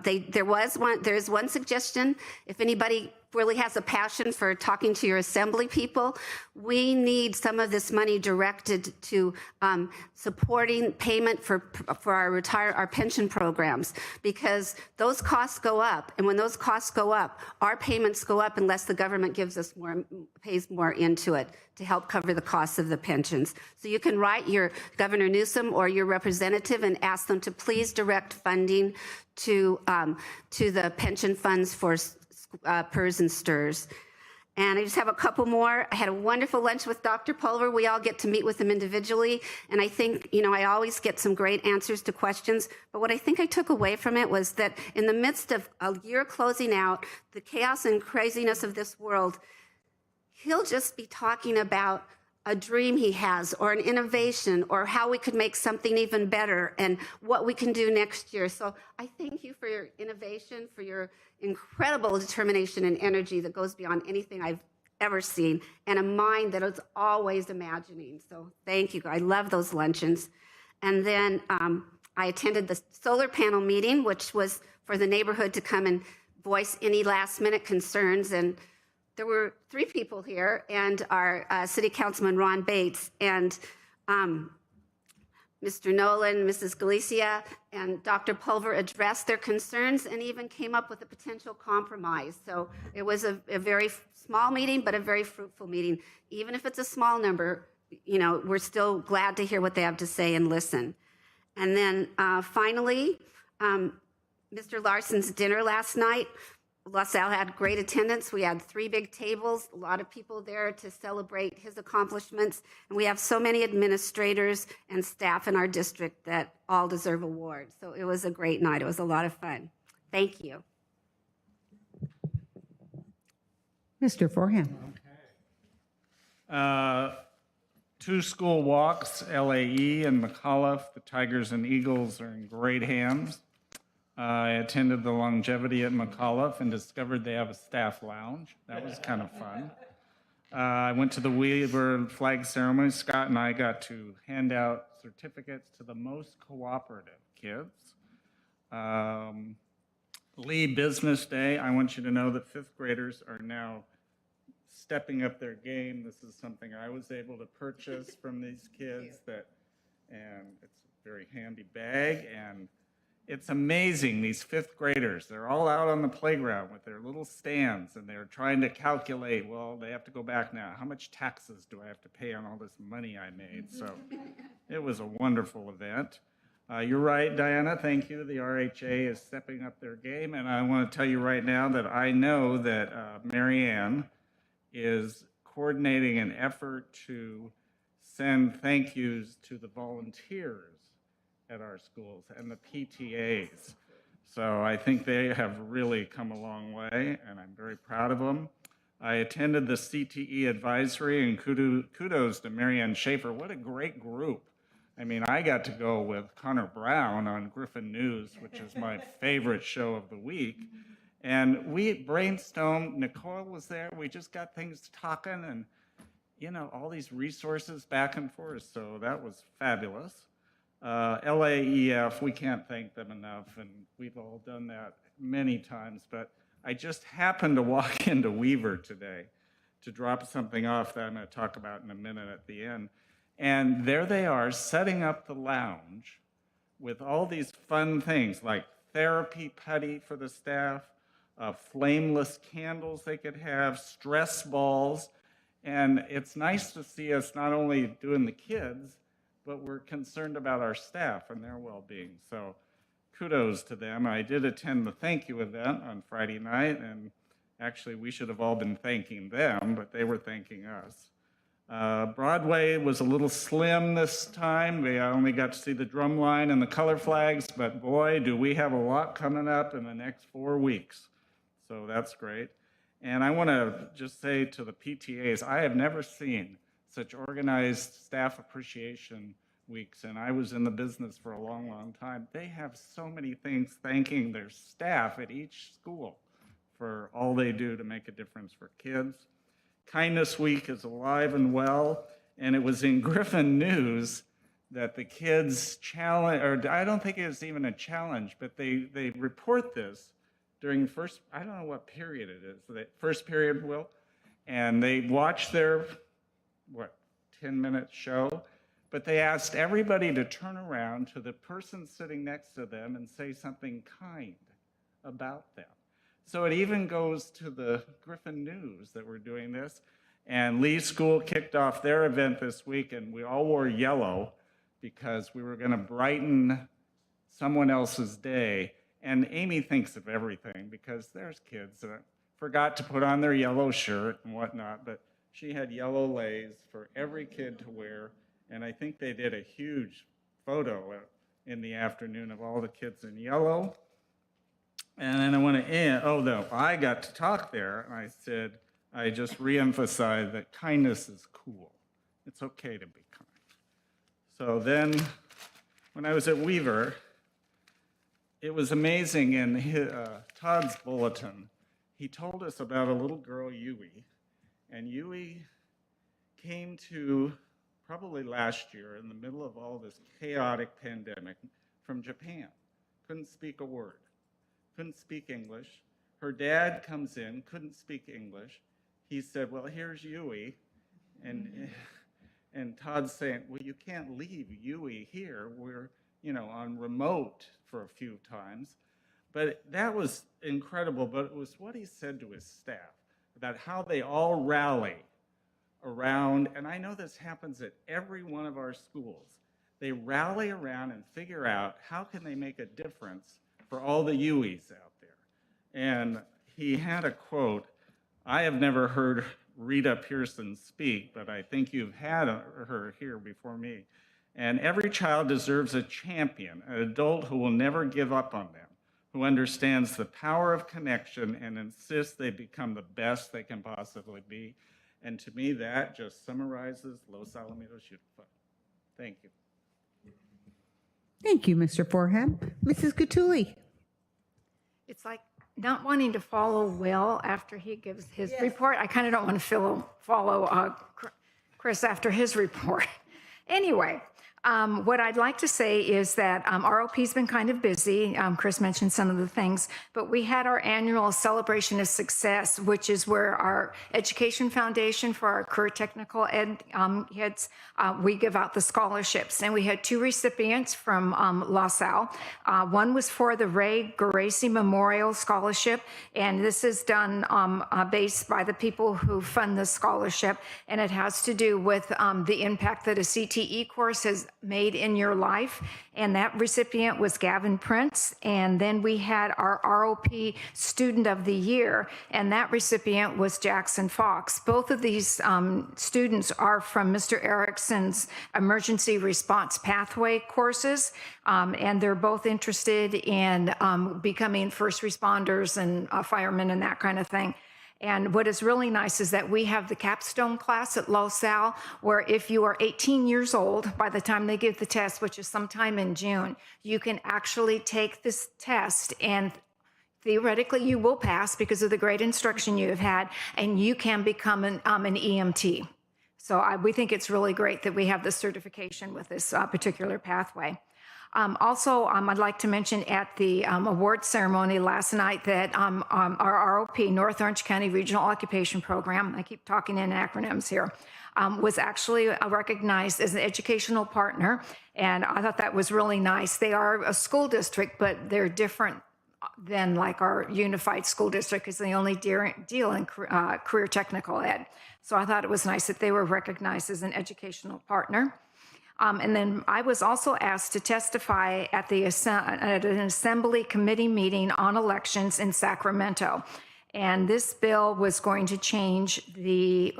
Speaker 8: There's one suggestion. If anybody really has a passion for talking to your assembly people, we need some of this money directed to supporting payment for our pension programs, because those costs go up, and when those costs go up, our payments go up unless the government pays more into it to help cover the costs of the pensions. So you can write your Governor Newsom or your representative and ask them to please direct funding to the pension funds for PERS and STIRS. And I just have a couple more. I had a wonderful lunch with Dr. Pulver. We all get to meet with him individually. And I think, I always get some great answers to questions. But what I think I took away from it was that in the midst of a year closing out, the chaos and craziness of this world, he'll just be talking about a dream he has, or an innovation, or how we could make something even better, and what we can do next year. So I thank you for your innovation, for your incredible determination and energy that goes beyond anything I've ever seen, and a mind that is always imagining. So thank you. I love those luncheons. And then I attended the solar panel meeting, which was for the neighborhood to come and voice any last minute concerns. And there were 3 people here, and our city councilman, Ron Bates, and Mr. Nolan, Mrs. Galicia, and Dr. Pulver addressed their concerns and even came up with a potential compromise. So it was a very small meeting, but a very fruitful meeting. Even if it's a small number, we're still glad to hear what they have to say and listen. And then finally, Mr. Larson's dinner last night. LaSalle had great attendance. We had 3 big tables, a lot of people there to celebrate his accomplishments. And we have so many administrators and staff in our district that all deserve awards. So it was a great night. It was a lot of fun. Thank you.
Speaker 2: Mr. Forehand.
Speaker 7: 2 school walks, LAE and McAuliffe. The Tigers and Eagles are in great hands. I attended the longevity at McAuliffe and discovered they have a staff lounge. That was kind of fun. I went to the Weaver flag ceremony. Scott and I got to hand out certificates to the most cooperative kids. Lee Business Day, I want you to know that 5th graders are now stepping up their game. This is something I was able to purchase from these kids, and it's a very handy bag. And it's amazing, these 5th graders, they're all out on the playground with their little stands, and they're trying to calculate, well, they have to go back now. How much taxes do I have to pay on all this money I made? So it was a wonderful event. You're right, Diana, thank you. The RHA is stepping up their game, and I want to tell you right now that I know that Marianne is coordinating an effort to send thank yous to the volunteers at our schools and the PTAs. So I think they have really come a long way, and I'm very proud of them. I attended the CTE advisory, and kudos to Marianne Schaefer. What a great group. I mean, I got to go with Connor Brown on Griffin News, which is my favorite show of the week. And we brainstormed, Nicole was there, we just got things talking, and all these resources back and forth, so that was fabulous. LAEF, we can't thank them enough, and we've all done that many times, but I just happened to walk into Weaver today to drop something off that I'm going to talk about in a minute at the end, and there they are setting up the lounge with all these fun things like therapy putty for the staff, flameless candles they could have, stress balls, and it's nice to see us not only doing the kids, but we're concerned about our staff and their well-being. So kudos to them. I did attend the thank you event on Friday night, and actually we should have all been thanking them, but they were thanking us. Broadway was a little slim this time. We only got to see the drum line and the color flags, but boy, do we have a lot coming up in the next 4 weeks. So that's great. And I want to just say to the PTAs, I have never seen such organized staff appreciation weeks, and I was in the business for a long, long time. They have so many things thanking their staff at each school for all they do to make a difference for kids. Kindness Week is alive and well, and it was in Griffin News that the kids challenge, or I don't think it was even a challenge, but they report this during first, I don't know what period it is, the first period, Will, and they watch their, 10-minute show, but they asked everybody to turn around to the person sitting next to them and say something kind about them. So it even goes to the Griffin News that we're doing this, and Lee School kicked off their event this week, and we all wore yellow because we were gonna brighten someone else's day. And Amy thinks of everything because there's kids that forgot to put on their yellow shirt and whatnot, but she had yellow leis for every kid to wear. And I think they did a huge photo in the afternoon of all the kids in yellow. And then I want to end, I got to talk there, and I said, I just reemphasized that kindness is cool. It's okay to be kind. So then when I was at Weaver, it was amazing in Todd's bulletin. He told us about a little girl, Yui, and Yui came to, probably last year, in the middle of all this chaotic pandemic from Japan. Couldn't speak a word, couldn't speak English. Her dad comes in, couldn't speak English. He said, well, here's Yui. And Todd's saying, well, you can't leave Yui here. We're on remote for a few times. But that was incredible, but it was what he said to his staff about how they all rally around, and I know this happens at every one of our schools. They rally around and figure out how can they make a difference for all the Yuis out there. And he had a quote. I have never heard Rita Pearson speak, but I think you've had her here before me. And every child deserves a champion, an adult who will never give up on them, who understands the power of connection and insists they become the best they can possibly be. And to me, that just summarizes Los Alamitos Youth Fund. Thank you.
Speaker 2: Thank you, Mr. Forham. Mrs. Gatuli.
Speaker 5: It's like not wanting to follow Will after he gives his report. I kind of don't want to follow Chris after his report. Anyway, what I'd like to say is that ROP's been kind of busy. Chris mentioned some of the things, but we had our annual celebration of success, which is where our education foundation for our career technical ed heads, we give out the scholarships. And we had 2 recipients from LaSalle. One was for the Ray Geraci Memorial Scholarship, and this is done based by the people who fund the scholarship, and it has to do with the impact that a CTE course has made in your life. And that recipient was Gavin Prince. And then we had our ROP Student of the Year, and that recipient was Jackson Fox. Both of these students are from Mr. Erickson's Emergency Response Pathway courses, and they're both interested in becoming first responders and firemen and that kind of thing. And what is really nice is that we have the capstone class at LaSalle, where if you are 18 years old, by the time they give the test, which is sometime in June, you can actually take this test, and theoretically you will pass because of the great instruction you have had, and you can become an EMT. So we think it's really great that we have this certification with this particular pathway. Also, I'd like to mention at the award ceremony last night that our ROP, North Orange County Regional Occupation Program, I keep talking in acronyms here, was actually recognized as an educational partner, and I thought that was really nice. They are a school district, but they're different than like our unified school district because they only deal in career technical ed. So I thought it was nice that they were recognized as an educational partner. And then I was also asked to testify at an assembly committee meeting on elections in Sacramento. And this bill was going to change the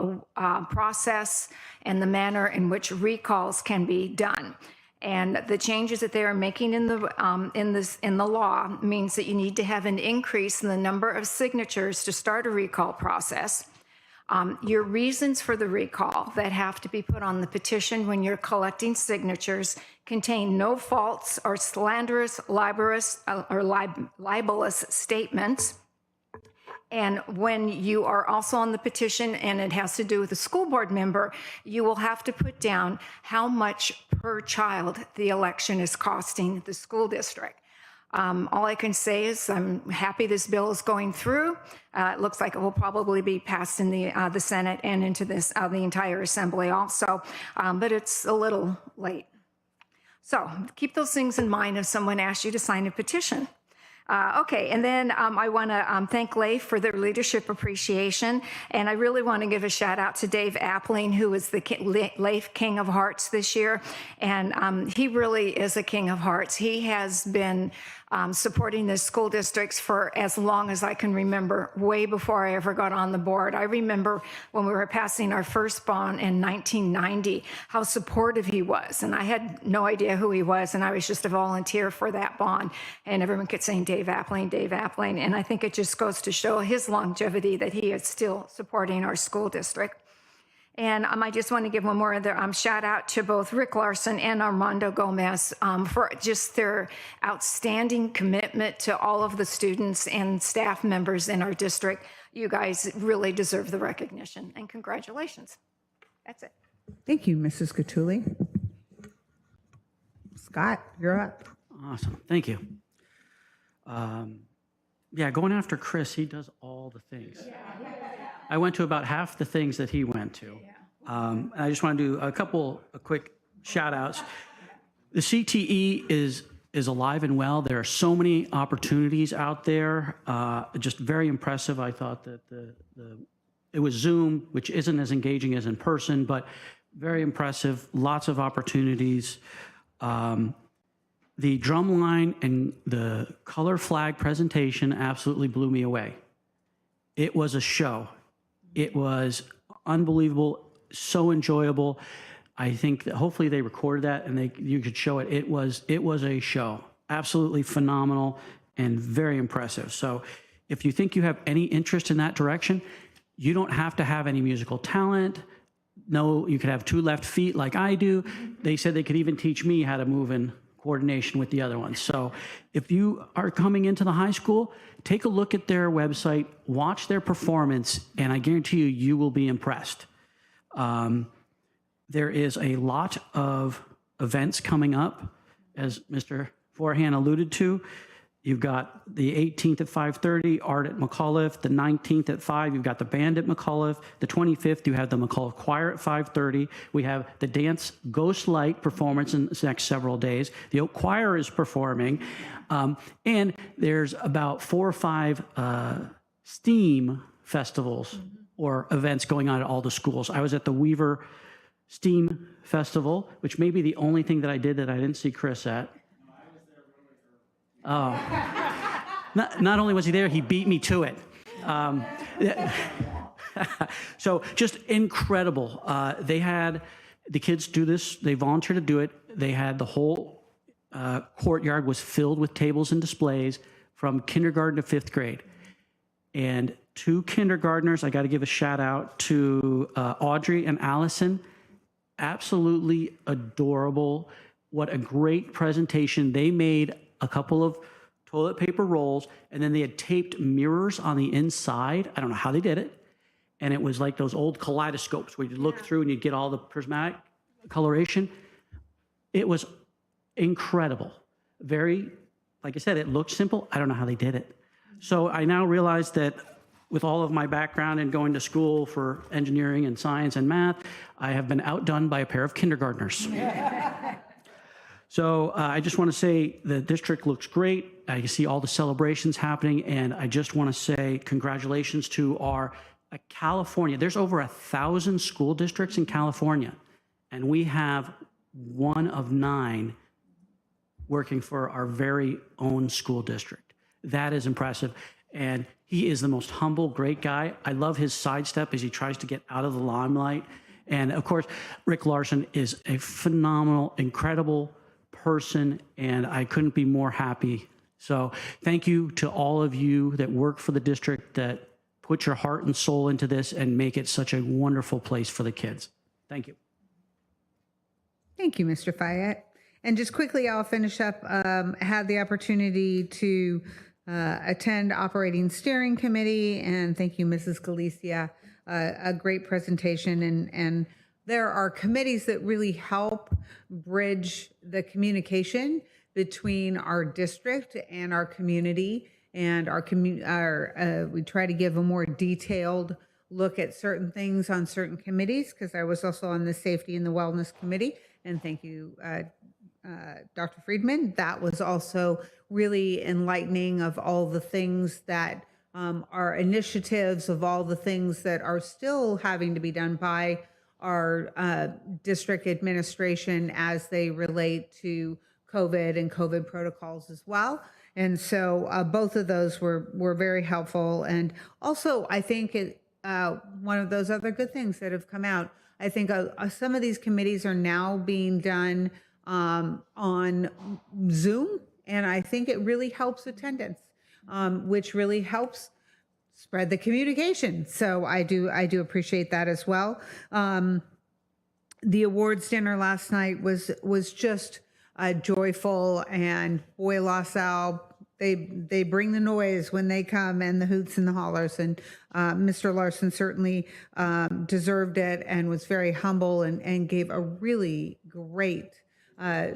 Speaker 5: process and the manner in which recalls can be done. And the changes that they are making in the law means that you need to have an increase in the number of signatures to start a recall process. Your reasons for the recall that have to be put on the petition when you're collecting signatures contain no false or slanderous, libelous statements. And when you are also on the petition and it has to do with a school board member, you will have to put down how much per child the election is costing the school district. All I can say is I'm happy this bill is going through. It looks like it will probably be passed in the Senate and into this the entire assembly also, but it's a little late. So keep those things in mind if someone asks you to sign a petition. Okay, and then I want to thank Leif for their leadership appreciation, and I really want to give a shout out to Dave Appling, who is the Leif King of Hearts this year, and he really is a king of hearts. He has been supporting the school districts for as long as I can remember, way before I ever got on the board. I remember when we were passing our first bond in 1990, how supportive he was, and I had no idea who he was, and I was just a volunteer for that bond, and everyone kept saying, Dave Appling, and I think it just goes to show his longevity that he is still supporting our school district. And I just want to give one more other shout out to both Rick Larson and Armando Gomez for just their outstanding commitment to all of the students and staff members in our district. You guys really deserve the recognition, and congratulations. That's it.
Speaker 2: Thank you, Mrs. Catulli. Scott, you're up.
Speaker 9: Awesome. Thank you. Yeah, going after Chris, he does all the things. I went to about half the things that he went to. And I just want to do a quick shout outs. The CTE is alive and well. There are so many opportunities out there. Just very impressive. I thought that it was Zoom, which isn't as engaging as in person, but very impressive. Lots of opportunities. The drum line and the color flag presentation absolutely blew me away. It was a show. It was unbelievable, so enjoyable. I think that hopefully they recorded that and you could show it. It was a show, absolutely phenomenal and very impressive. So if you think you have any interest in that direction, you don't have to have any musical talent. No, you could have two left feet like I do. They said they could even teach me how to move in coordination with the other ones. So if you are coming into the high school, take a look at their website, watch their performance, and I guarantee you, you will be impressed. There is a lot of events coming up, as Mr. Forehand alluded to. You've got the 18th at 5:30, art at McAuliffe. The 19th at 5, you've got the band at McAuliffe. The 25th, you have the McAuliffe Choir at 5:30. We have the Dance Ghost Light performance in the next several days. The Oak Choir is performing. And there's about 4 or 5 STEAM festivals or events going on at all the schools. I was at the Weaver STEAM Festival, which may be the only thing that I did that I didn't see Chris at. Oh, not only was he there, he beat me to it. So just incredible. They had the kids do this. They volunteered to do it. They had the whole courtyard was filled with tables and displays from kindergarten to 5th grade. And 2 kindergartners, I got to give a shout out to Audrey and Allison. Absolutely adorable. What a great presentation. They made a couple of toilet paper rolls, and then they had taped mirrors on the inside. I don't know how they did it. And it was like those old kaleidoscopes where you'd look through and you'd get all the prismatic coloration. It was incredible. Very, like I said, it looked simple. I don't know how they did it. So I now realize that with all of my background in going to school for engineering and science and math, I have been outdone by a pair of kindergartners. So I just want to say the district looks great. I see all the celebrations happening, and I just want to say congratulations to our California. There's over 1,000 school districts in California, and we have 1 of 9 working for our very own school district. That is impressive, and he is the most humble, great guy. I love his sidestep as he tries to get out of the limelight. And of course, Rick Larson is a phenomenal, incredible person, and I couldn't be more happy. So thank you to all of you that work for the district, that put your heart and soul into this and make it such a wonderful place for the kids. Thank you.
Speaker 2: Thank you, Mr. Fayette. And just quickly, I'll finish up. Had the opportunity to attend Operating Steering Committee, and thank you, Mrs. Galicia. A great presentation, and there are committees that really help bridge the communication between our district and our community, and we try to give a more detailed look at certain things on certain committees, because I was also on the Safety and the Wellness Committee, and thank you, Dr. Friedman. That was also really enlightening of all the things that are initiatives, of all the things that are still having to be done by our district administration as they relate to COVID and COVID protocols as well. And so both of those were very helpful. And also, I think one of those other good things that have come out, I think some of these committees are now being done on Zoom, and I think it really helps attendance, which really helps spread the communication. So I do appreciate that as well. The awards dinner last night was just joyful, and boy, La Salle, they bring the noise when they come, and the hoots and the hollers. And Mr. Larson certainly deserved it and was very humble and gave a really great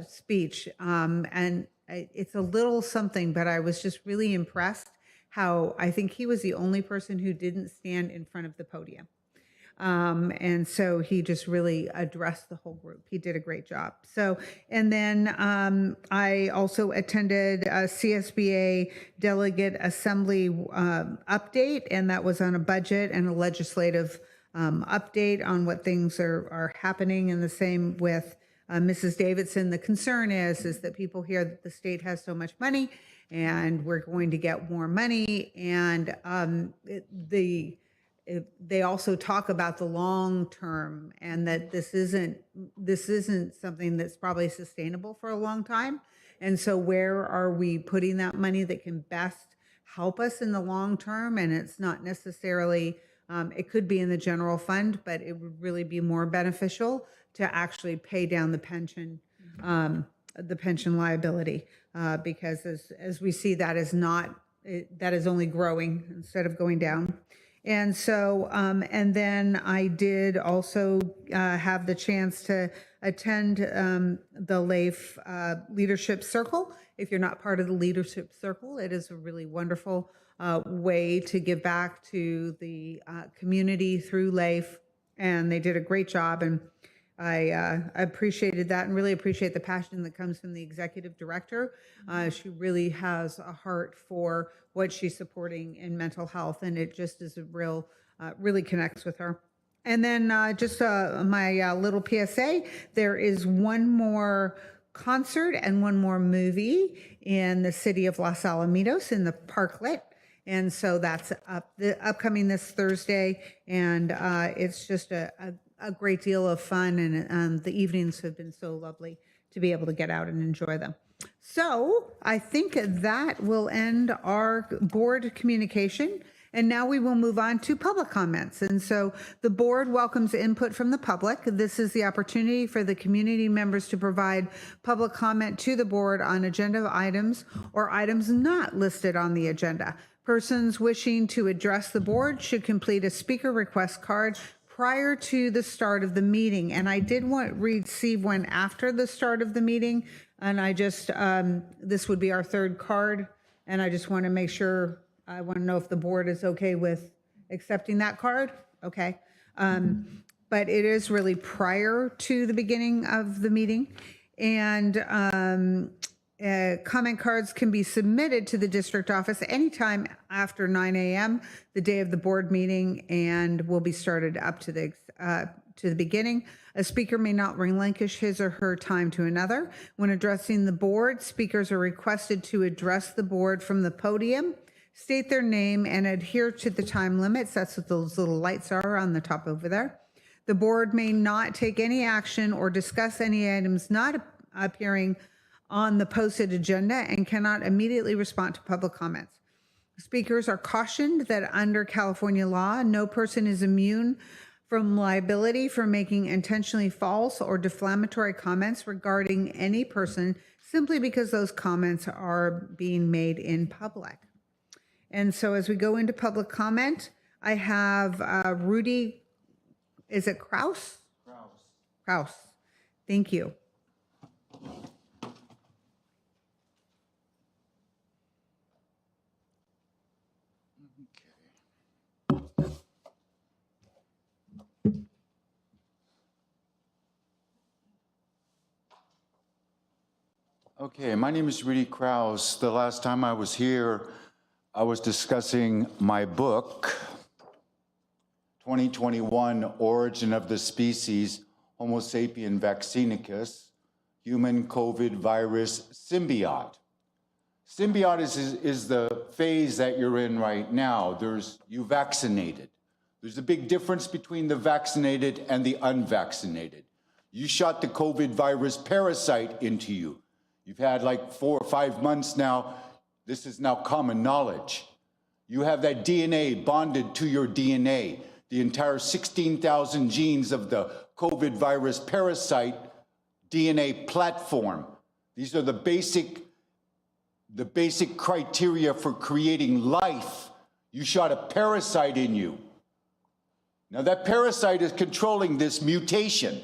Speaker 2: speech. And it's a little something, but I was just really impressed how I think he was the only person who didn't stand in front of the podium. And so he just really addressed the whole group. He did a great job. So, and then I also attended a CSBA Delegate Assembly update, and that was on a budget and a legislative update on what things are happening. And the same with Mrs. Davidson. The concern is that people hear that the state has so much money and we're going to get more money. And they also talk about the long term, and that this isn't something that's probably sustainable for a long time. And so where are we putting that money that can best help us in the long term? And it's not necessarily, it could be in the general fund, but it would really be more beneficial to actually pay down the pension liability, because as we see, that is only growing instead of going down. And so, and then I did also have the chance to attend the LAIF Leadership Circle. If you're not part of the Leadership Circle, it is a really wonderful way to give back to the community through LAIF, and they did a great job. And I appreciated that, and really appreciate the passion that comes from the executive director. She really has a heart for what she's supporting in mental health, and it just is a really connects with her. And then just my little PSA, there is one more concert and one more movie in the city of Los Alamitos in the Parklet. And so that's upcoming this Thursday, and it's just a great deal of fun, and the evenings have been so lovely to be able to get out and enjoy them. So I think that will end our board communication, and now we will move on to public comments. And so the board welcomes input from the public. This is the opportunity for the community members to provide public comment to the board on agenda items or items not listed on the agenda. Persons wishing to address the board should complete a speaker request card prior to the start of the meeting. And I did receive one after the start of the meeting, and I just, this would be our third card, and I just want to make sure, I want to know if the board is okay with accepting that card. Okay. But it is really prior to the beginning of the meeting. And comment cards can be submitted to the district office anytime after 9 a.m. the day of the board meeting, and will be started up to the beginning. A speaker may not relinquish his or her time to another. When addressing the board, speakers are requested to address the board from the podium, state their name, and adhere to the time limits. That's what those little lights are on the top over there. The board may not take any action or discuss any items not appearing on the posted agenda and cannot immediately respond to public comments. Speakers are cautioned that under California law, no person is immune from liability for making intentionally false or defamatory comments regarding any person simply because those comments are being made in public. And so as we go into public comment, I have Rudy, is it Kraus? Kraus. Thank you.
Speaker 3: Okay, my name is Rudy Kraus. The last time I was here, I was discussing my book, 2021 Origin of the Species, Homo sapien vaccinicus, Human COVID Virus Symbiote. Symbiote is the phase that you're in right now. You vaccinated. There's a big difference between the vaccinated and the unvaccinated. You shot the COVID virus parasite into you. You've had like 4 or 5 months now. This is now common knowledge. You have that DNA bonded to your DNA, the entire 16,000 genes of the COVID virus parasite DNA platform. These are the basic criteria for creating life. You shot a parasite in you. Now that parasite is controlling this mutation.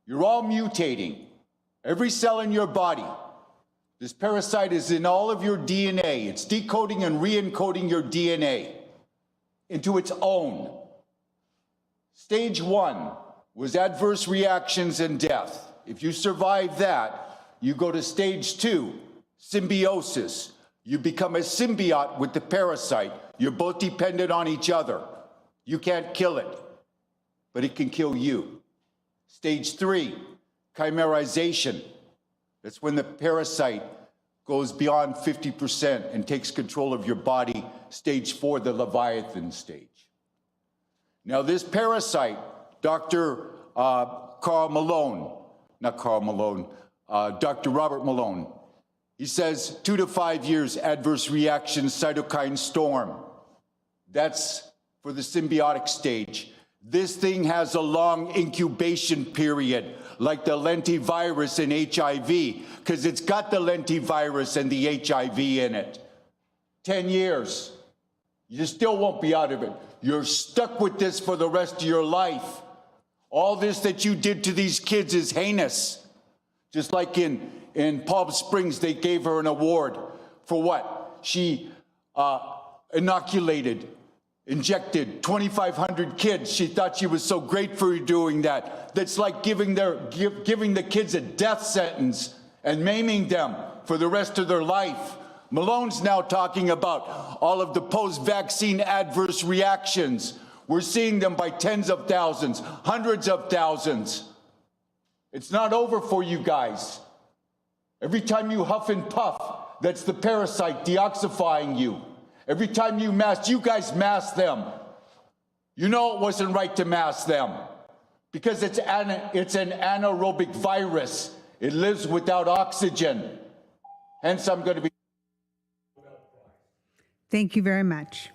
Speaker 3: You're all mutating. Every cell in your body. This parasite is in all of your DNA. It's decoding and re-encoding your DNA into its own. Stage 1 was adverse reactions and death. If you survive that, you go to stage 2, symbiosis. You become a symbiote with the parasite. You're both dependent on each other. You can't kill it, but it can kill you. Stage 3, chimerization. That's when the parasite goes beyond 50% and takes control of your body. Stage 4, the Leviathan stage. Now this parasite, Dr. Dr. Robert Malone, he says 2 to 5 years adverse reaction cytokine storm. That's for the symbiotic stage. This thing has a long incubation period, like the lentivirus in HIV, because it's got the lentivirus and the HIV in it. 10 years. You still won't be out of it. You're stuck with this for the rest of your life. All this that you did to these kids is heinous. Just like in Palm Springs, they gave her an award for what? She injected 2,500 kids. She thought she was so great for doing that. That's like giving the kids a death sentence and maiming them for the rest of their life. Malone's now talking about all of the post-vaccine adverse reactions. We're seeing them by tens of thousands, hundreds of thousands. It's not over for you guys. Every time you huff and puff, that's the parasite deoxifying you. Every time you mask, you guys mask them. You know it wasn't right to mask them because it's an anaerobic virus. It lives without oxygen. Hence, I'm going to be.
Speaker 2: Thank you very much.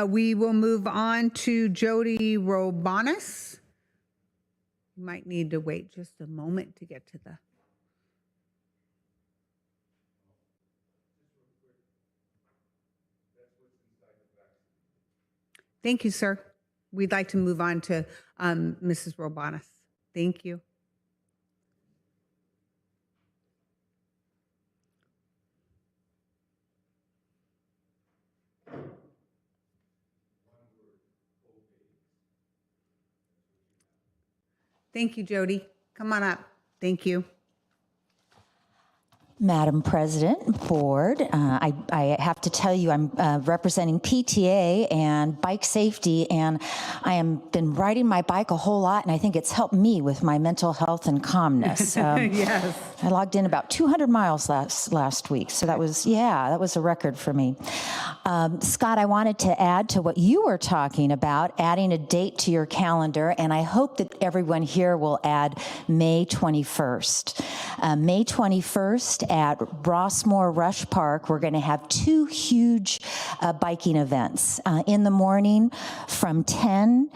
Speaker 2: We will move on to Jody Robanis. You might need to wait just a moment to get to the. Thank you, sir. We'd like to move on to Mrs. Robanis. Thank you. Thank you, Jody. Come on up. Thank you.
Speaker 10: Madam President, Board, I have to tell you I'm representing PTA and bike safety, and I have been riding my bike a whole lot, and I think it's helped me with my mental health and calmness.
Speaker 2: Yes.
Speaker 10: I logged in about 200 miles last week, so that was a record for me. Scott, I wanted to add to what you were talking about, adding a date to your calendar, and I hope that everyone here will add May 21st. May 21st at Rossmore Rush Park, we're going to have two huge biking events. In the morning from 10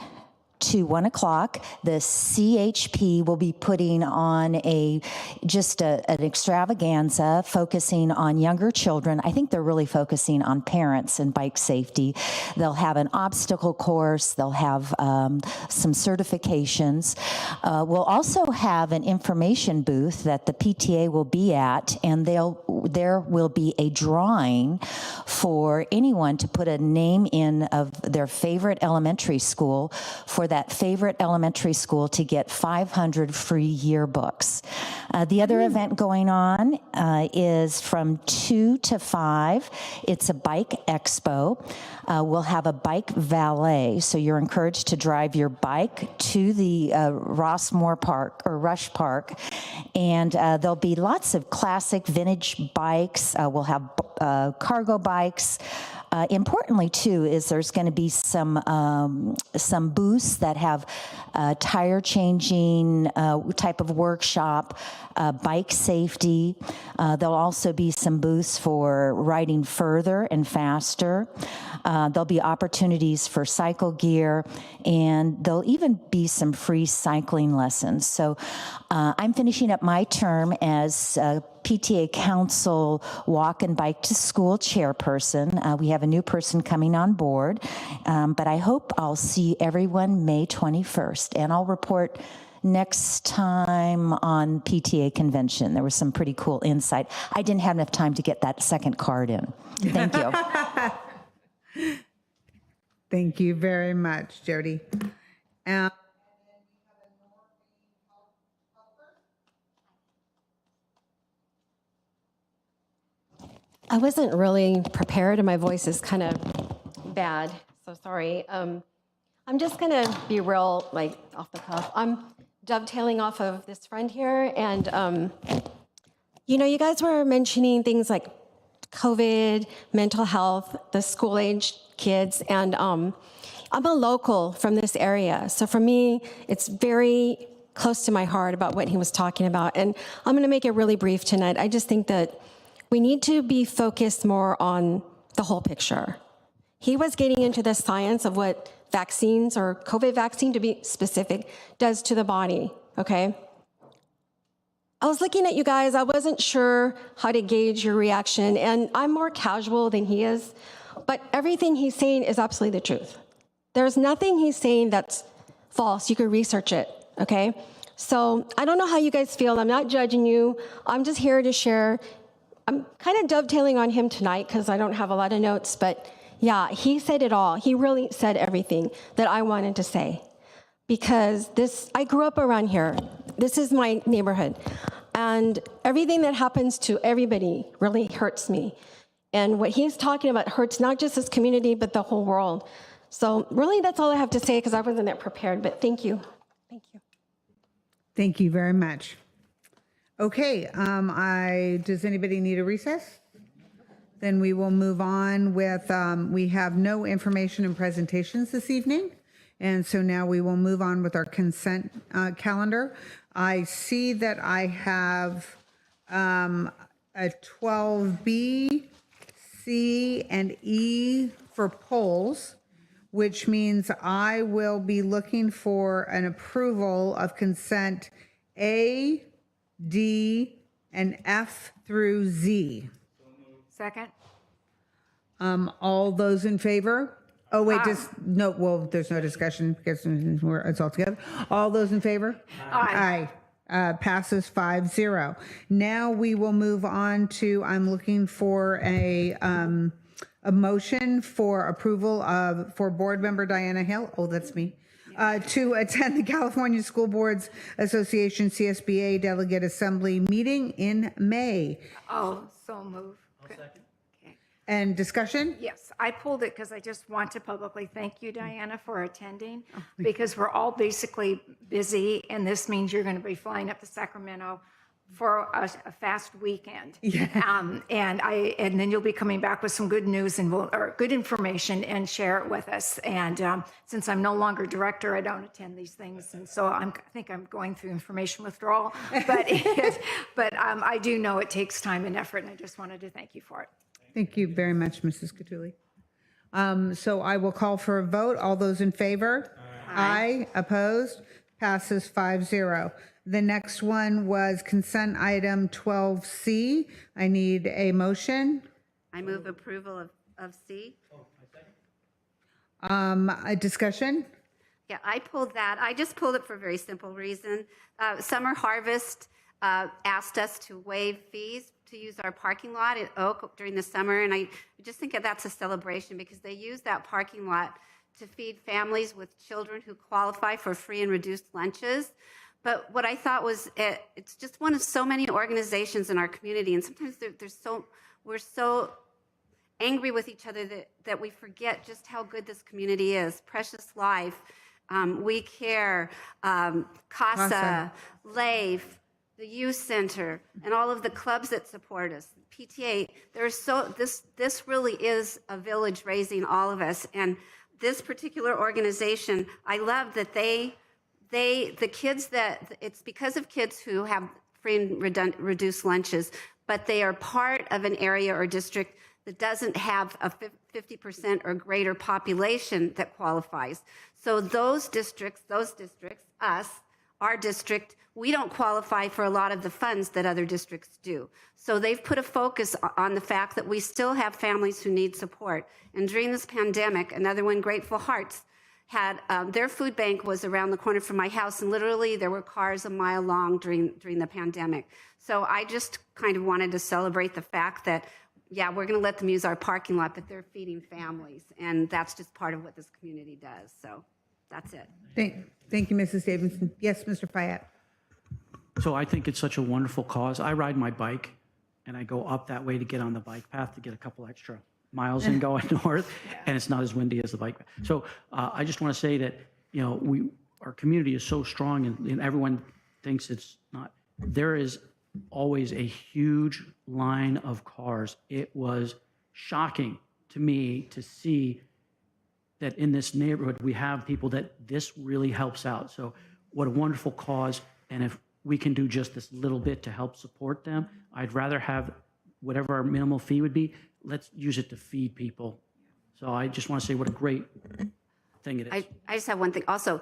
Speaker 10: to 1 o'clock, the CHP will be putting on an extravaganza focusing on younger children. I think they're really focusing on parents and bike safety. They'll have an obstacle course. They'll have some certifications. We'll also have an information booth that the PTA will be at, and there will be a drawing for anyone to put a name in of their favorite elementary school for that favorite elementary school to get 500 free yearbooks. The other event going on is from 2 to 5. It's a bike expo. We'll have a bike valet, so you're encouraged to drive your bike to the Rossmore Park or Rush Park, and there'll be lots of classic vintage bikes. We'll have cargo bikes. Importantly, too, is there's going to be some booths that have tire changing type of workshop, bike safety. There'll also be some booths for riding further and faster. There'll be opportunities for cycle gear, and there'll even be some free cycling lessons. So I'm finishing up my term as PTA Council Walk and Bike to School chairperson. We have a new person coming on board, but I hope I'll see everyone May 21st, and I'll report next time on PTA convention. There was some pretty cool insight. I didn't have enough time to get that second card in. Thank you.
Speaker 2: Thank you very much, Jody.
Speaker 11: I wasn't really prepared, and my voice is kind of bad, so sorry. I'm just going to be real, off the cuff. I'm dovetailing off of this friend here, and, you guys were mentioning things like COVID, mental health, the school-age kids, and I'm a local from this area, so for me, it's very close to my heart about what he was talking about, and I'm going to make it really brief tonight. I just think that we need to be focused more on the whole picture. He was getting into the science of what vaccines, or COVID vaccine to be specific, does to the body, okay? I was looking at you guys, I wasn't sure how to gauge your reaction, and I'm more casual than he is, but everything he's saying is absolutely the truth. There's nothing he's saying that's false. You could research it, okay? So I don't know how you guys feel. I'm not judging you. I'm just here to share. I'm kind of dovetailing on him tonight because I don't have a lot of notes, but yeah, he said it all. He really said everything that I wanted to say, because I grew up around here. This is my neighborhood, and everything that happens to everybody really hurts me. And what he's talking about hurts not just this community, but the whole world. So really, that's all I have to say because I wasn't that prepared, but thank you. Thank you.
Speaker 2: Thank you very much. Okay, does anybody need a recess? Then we will move on with, we have no information and presentations this evening. And so now we will move on with our consent calendar. I see that I have a 12B, C, and E for polls, which means I will be looking for an approval of consent A, D, and F through Z.
Speaker 5: Second.
Speaker 2: All those in favor? Oh, wait, there's no discussion because it's all together. All those in favor?
Speaker 5: Aye.
Speaker 2: Passes 5-0. Now we will move on to, I'm looking for a motion for approval for board member Diana Hill. Oh, that's me. to attend the California School Boards Association CSBA Delegate Assembly meeting in May.
Speaker 5: Oh, so move.
Speaker 2: And discussion?
Speaker 5: Yes, I pulled it because I just want to publicly thank you, Diana, for attending, because we're all basically busy, and this means you're going to be flying up to Sacramento for a fast weekend. And then you'll be coming back with some good news and or good information and share it with us. And since I'm no longer director, I don't attend these things, and so I think I'm going through information withdrawal. But I do know it takes time and effort, and I just wanted to thank you for it.
Speaker 2: Thank you very much, Mrs. Catuli. So I will call for a vote. All those in favor? Aye. Opposed? Passes 5-0. The next one was consent item 12C. I need a motion.
Speaker 8: I move approval of C.
Speaker 2: A discussion?
Speaker 8: Yeah, I pulled that. I just pulled it for a very simple reason. Summer Harvest asked us to waive fees to use our parking lot at Oak during the summer, and I just think that that's a celebration because they use that parking lot to feed families with children who qualify for free and reduced lunches. But what I thought was it's just one of so many organizations in our community, and sometimes we're so angry with each other that we forget just how good this community is. Precious Life, We Care, CASA, LAIF, the Youth Center, and all of the clubs that support us, PTA. This really is a village raising all of us. And this particular organization, I love that it's because of kids who have free and reduced lunches, but they are part of an area or district that doesn't have a 50% or greater population that qualifies. So those districts, us, our district, we don't qualify for a lot of the funds that other districts do. So they've put a focus on the fact that we still have families who need support. And during this pandemic, another one, Grateful Hearts, had their food bank was around the corner from my house, and literally there were cars a mile long during the pandemic. So I just kind of wanted to celebrate the fact that, yeah, we're going to let them use our parking lot, but they're feeding families, and that's just part of what this community does. So that's it.
Speaker 2: Thank you, Mrs. Davidson. Yes, Mr. Fayette.
Speaker 9: So I think it's such a wonderful cause. I ride my bike, and I go up that way to get on the bike path to get a couple extra miles in going north, and it's not as windy as the bike path. So I just want to say that, you know, our community is so strong, and everyone thinks it's not. There is always a huge line of cars. It was shocking to me to see that in this neighborhood we have people that this really helps out. So what a wonderful cause. And if we can do just this little bit to help support them, I'd rather have whatever our minimal fee would be, let's use it to feed people. So I just want to say what a great thing it is.
Speaker 8: I just have one thing. Also,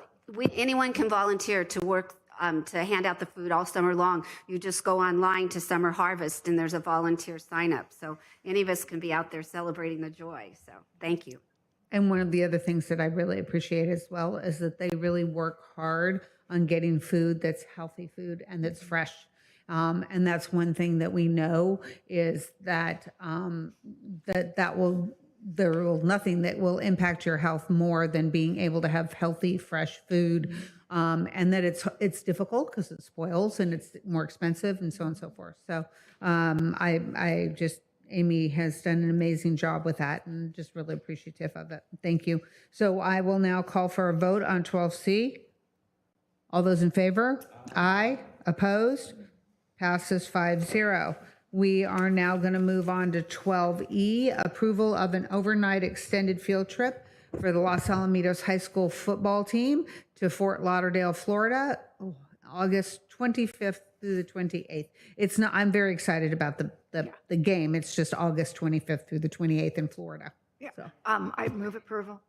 Speaker 8: anyone can volunteer to work to hand out the food all summer long. You just go online to Summer Harvest and there's a volunteer sign up. So any of us can be out there celebrating the joy. So thank you.
Speaker 2: And one of the other things that I really appreciate as well is that they really work hard on getting food that's healthy food and that's fresh. And that's one thing that we know is that there will nothing that will impact your health more than being able to have healthy, fresh food. And that it's difficult because it spoils and it's more expensive and so on and so forth. So Amy has done an amazing job with that and just really appreciative of it. Thank you. So I will now call for a vote on 12C. All those in favor? Aye. Opposed? Passes 5-0. We are now going to move on to 12E, approval of an overnight extended field trip for the Los Alamitos High School football team to Fort Lauderdale, Florida, August 25th through the 28th. It's not, I'm very excited about the game. It's just August 25th through the 28th in Florida.
Speaker 5: Yeah.
Speaker 2: So.
Speaker 5: I move approval.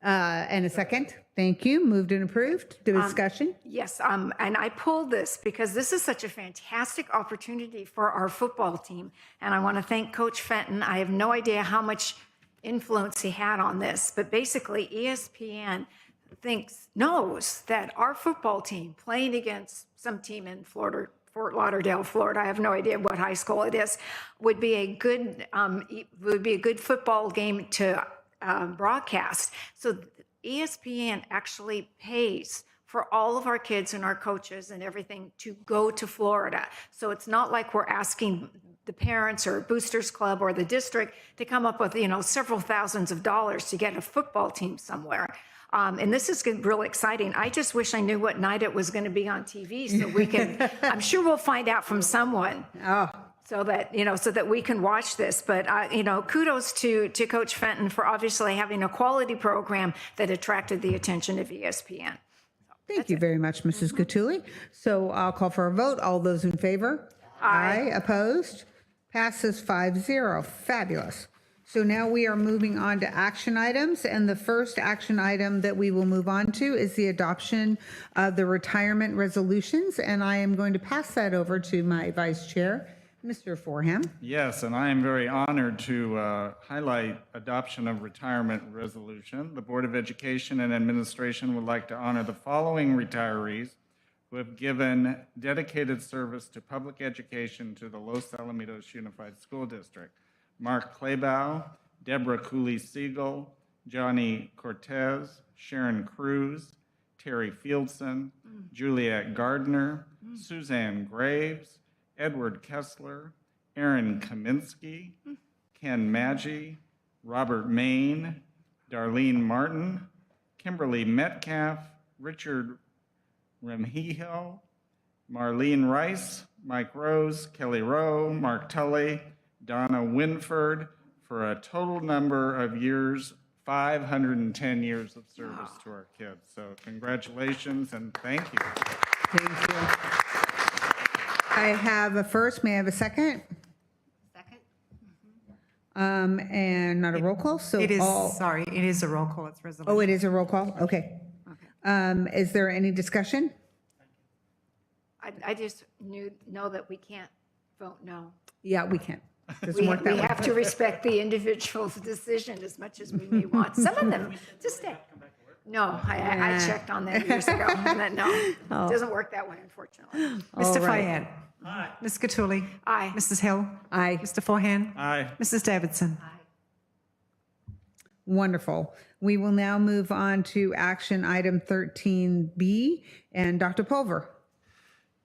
Speaker 2: And a second. Thank you. Moved and approved. Discussion?
Speaker 5: Yes, and I pulled this because this is such a fantastic opportunity for our football team. And I want to thank Coach Fenton. I have no idea how much influence he had on this, but basically ESPN knows that our football team playing against some team in Florida, Fort Lauderdale, Florida, I have no idea what high school it is, would be a good football game to broadcast. So ESPN actually pays for all of our kids and our coaches and everything to go to Florida. So it's not like we're asking the parents or Boosters Club or the district to come up with, several thousands of dollars to get a football team somewhere. And this is really exciting. I just wish I knew what night it was going to be on TV so we can, I'm sure we'll find out from someone.
Speaker 2: Oh,
Speaker 5: So that we can watch this. But, kudos to Coach Fenton for obviously having a quality program that attracted the attention of ESPN.
Speaker 2: thank you very much, Mrs. Catuli. So I'll call for a vote. All those in favor?
Speaker 5: Aye.
Speaker 2: Opposed? Passes 5-0. Fabulous. So now we are moving on to action items, and the first action item that we will move on to is the adoption of the retirement resolutions, and I am going to pass that over to my vice chair, Mr. Forham.
Speaker 7: Yes, and I am very honored to highlight adoption of retirement resolution. The Board of Education and Administration would like to honor the following retirees who have given dedicated service to public education to the Los Alamitos Unified School District. Mark Claybow, Deborah Cooley-Siegel, Johnny Cortez, Sharon Cruz, Terry Fieldson, Juliet Gardner, Suzanne Graves, Edward Kessler, Aaron Kaminsky, Ken Maggi, Robert Main, Darlene Martin, Kimberly Metcalf, Richard Remhijo, Marlene Rice, Mike Rose, Kelly Rowe, Mark Tully, Donna Winford, for a total number of years, 510 years of service to our kids. So congratulations and thank you.
Speaker 2: Thank you. I have a first. May I have a second?
Speaker 8: Second?
Speaker 2: And not a roll call, so
Speaker 12: It is,
Speaker 2: all.
Speaker 12: sorry, it is a roll call, it's resolution.
Speaker 2: Oh, it is a roll call? Okay. Is there any discussion?
Speaker 5: I just know that we can't vote no.
Speaker 2: Yeah, we can. Doesn't
Speaker 5: We
Speaker 2: work that way.
Speaker 5: have to respect the individual's decision as much as we may want. Some of them, just stay. No, I checked on that years ago, and that, no, it doesn't work that way, unfortunately.
Speaker 12: Mr.
Speaker 2: All right.
Speaker 12: Fayette. Aye. Ms. Catuli.
Speaker 5: Aye.
Speaker 12: Mrs. Hill.
Speaker 2: Aye.
Speaker 12: Mr. Forehand.
Speaker 7: Aye.
Speaker 12: Mrs. Davidson.
Speaker 2: Wonderful. We will now move on to action item 13B, and Dr. Pulver.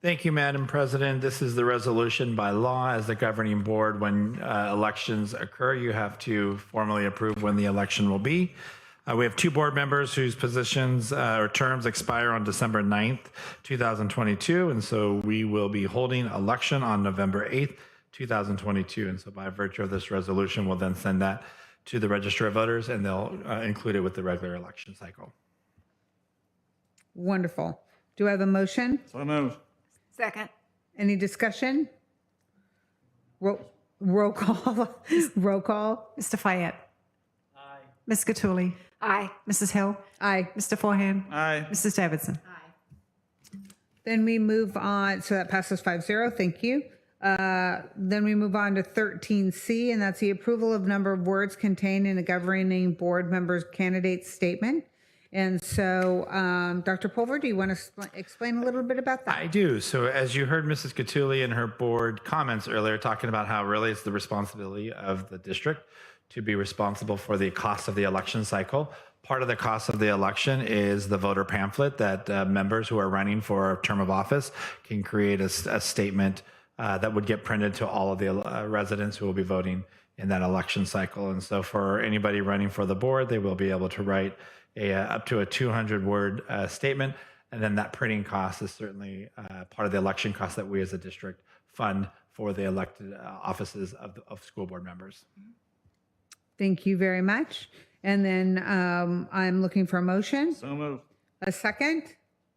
Speaker 1: Thank you, Madam President. This is the resolution by law as the governing board. When elections occur, you have to formally approve when the election will be. We have two board members whose positions or terms expire on December 9th, 2022. And so we will be holding election on November 8th, 2022. And so by virtue of this resolution, we'll then send that to the Register of Voters and they'll include it with the regular election cycle.
Speaker 2: Wonderful. Do I have a motion?
Speaker 7: So moved.
Speaker 5: Second.
Speaker 2: Any discussion? Roll call. Roll call.
Speaker 12: Mr. Fayette. Aye. Ms. Catuli.
Speaker 5: Aye.
Speaker 12: Mrs. Hill.
Speaker 2: Aye.
Speaker 12: Mr. Forehand.
Speaker 7: Aye.
Speaker 12: Mrs. Davidson.
Speaker 2: Then we move on. So that passes 5-0. Thank you. Then we move on to 13C, and that's the approval of number of words contained in a governing board member's candidate statement. And so, Dr. Pulver, do you want to explain a little bit about that?
Speaker 1: I do. So as you heard Mrs. Catuli in her board comments earlier, talking about how really it's the responsibility of the district to be responsible for the cost of the election cycle. Part of the cost of the election is the voter pamphlet that members who are running for a term of office can create a statement that would get printed to all of the residents who will be voting in that election cycle. And so for anybody running for the board, they will be able to write up to a 200-word statement. And then that printing cost is certainly part of the election cost that we as a district fund for the elected offices of school board members.
Speaker 2: Thank you very much. And then I'm looking for a motion.
Speaker 7: So moved.
Speaker 2: A second.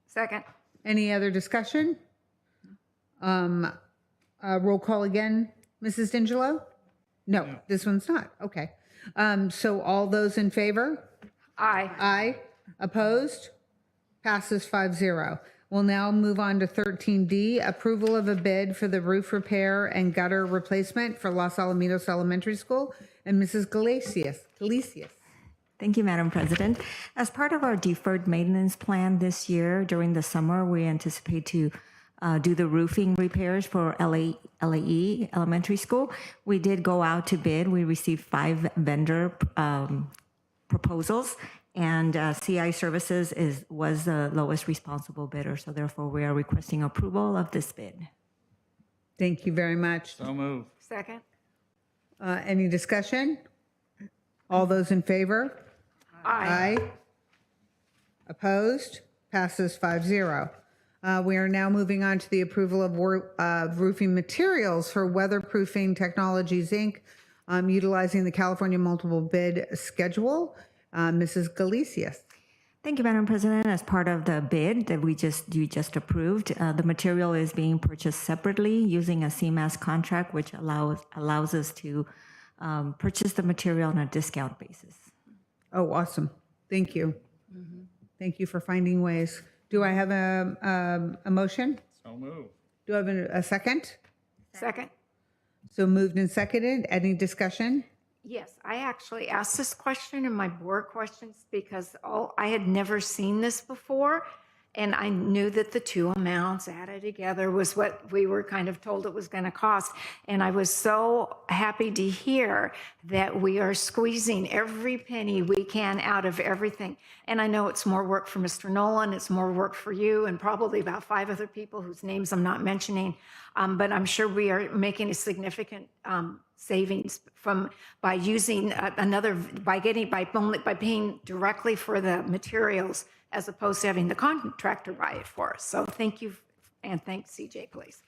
Speaker 5: Second.
Speaker 2: Any other discussion? Roll call again, Mrs. D'Angelo? No, this one's not. Okay. So all those in favor?
Speaker 5: Aye.
Speaker 2: Aye. Opposed? Passes 5-0. We'll now move on to 13D, approval of a bid for the roof repair and gutter replacement for Los Alamitos Elementary School. And Mrs. Galicius.
Speaker 13: Thank you, Madam President. As part of our deferred maintenance plan this year, during the summer, we anticipate to do the roofing repairs for LAE Elementary School. We did go out to bid. We received 5 vendor proposals, and CI Services was the lowest responsible bidder. So therefore, we are requesting approval of this bid.
Speaker 2: Thank you very much.
Speaker 7: So moved.
Speaker 5: Second?
Speaker 2: Any discussion? All those in favor? Aye. Opposed? Passes 5-0. We are now moving on to the approval of roofing materials for Weatherproofing Technologies, Inc., utilizing the California multiple bid schedule. Mrs. Galicius.
Speaker 13: Thank you, Madam President. As part of the bid that you just approved, the material is being purchased separately using a CMAS contract, which allows us to purchase the material on a discount basis.
Speaker 2: Oh, awesome. Thank you. Thank you for finding ways. Do I have a motion?
Speaker 7: So moved.
Speaker 2: Do I have a second?
Speaker 5: Second?
Speaker 2: So moved and seconded. Any discussion?
Speaker 5: Yes, I actually asked this question in my board questions because I had never seen this before. And I knew that the two amounts added together was what we were kind of told it was going to cost. And I was so happy to hear that we are squeezing every penny we can out of everything. And I know it's more work for Mr. Nolan, it's more work for you, and probably about 5 other people whose names I'm not mentioning. But I'm sure we are making a significant savings by using by paying directly for the materials as opposed to having the contractor buy it for us. So thank you, and thanks CJ, please.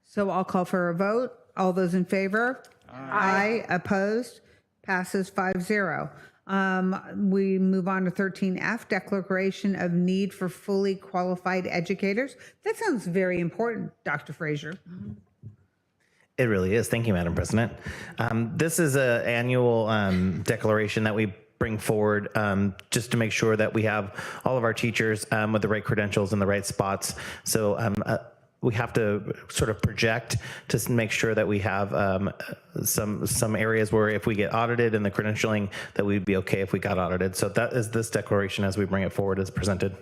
Speaker 2: So I'll call for a vote. All those in favor? Aye. Opposed? Passes 5-0. We move on to 13F, Declaration of Need for Fully Qualified Educators. That sounds very important, Dr. Frazier.
Speaker 14: It really is. Thank you, Madam President. This is an annual declaration that we bring forward just to make sure that we have all of our teachers with the right credentials in the right spots. So we have to sort of project to make sure that we have some areas where if we get audited in the credentialing, that we'd be okay if we got audited. So that is this declaration as we bring it forward as presented.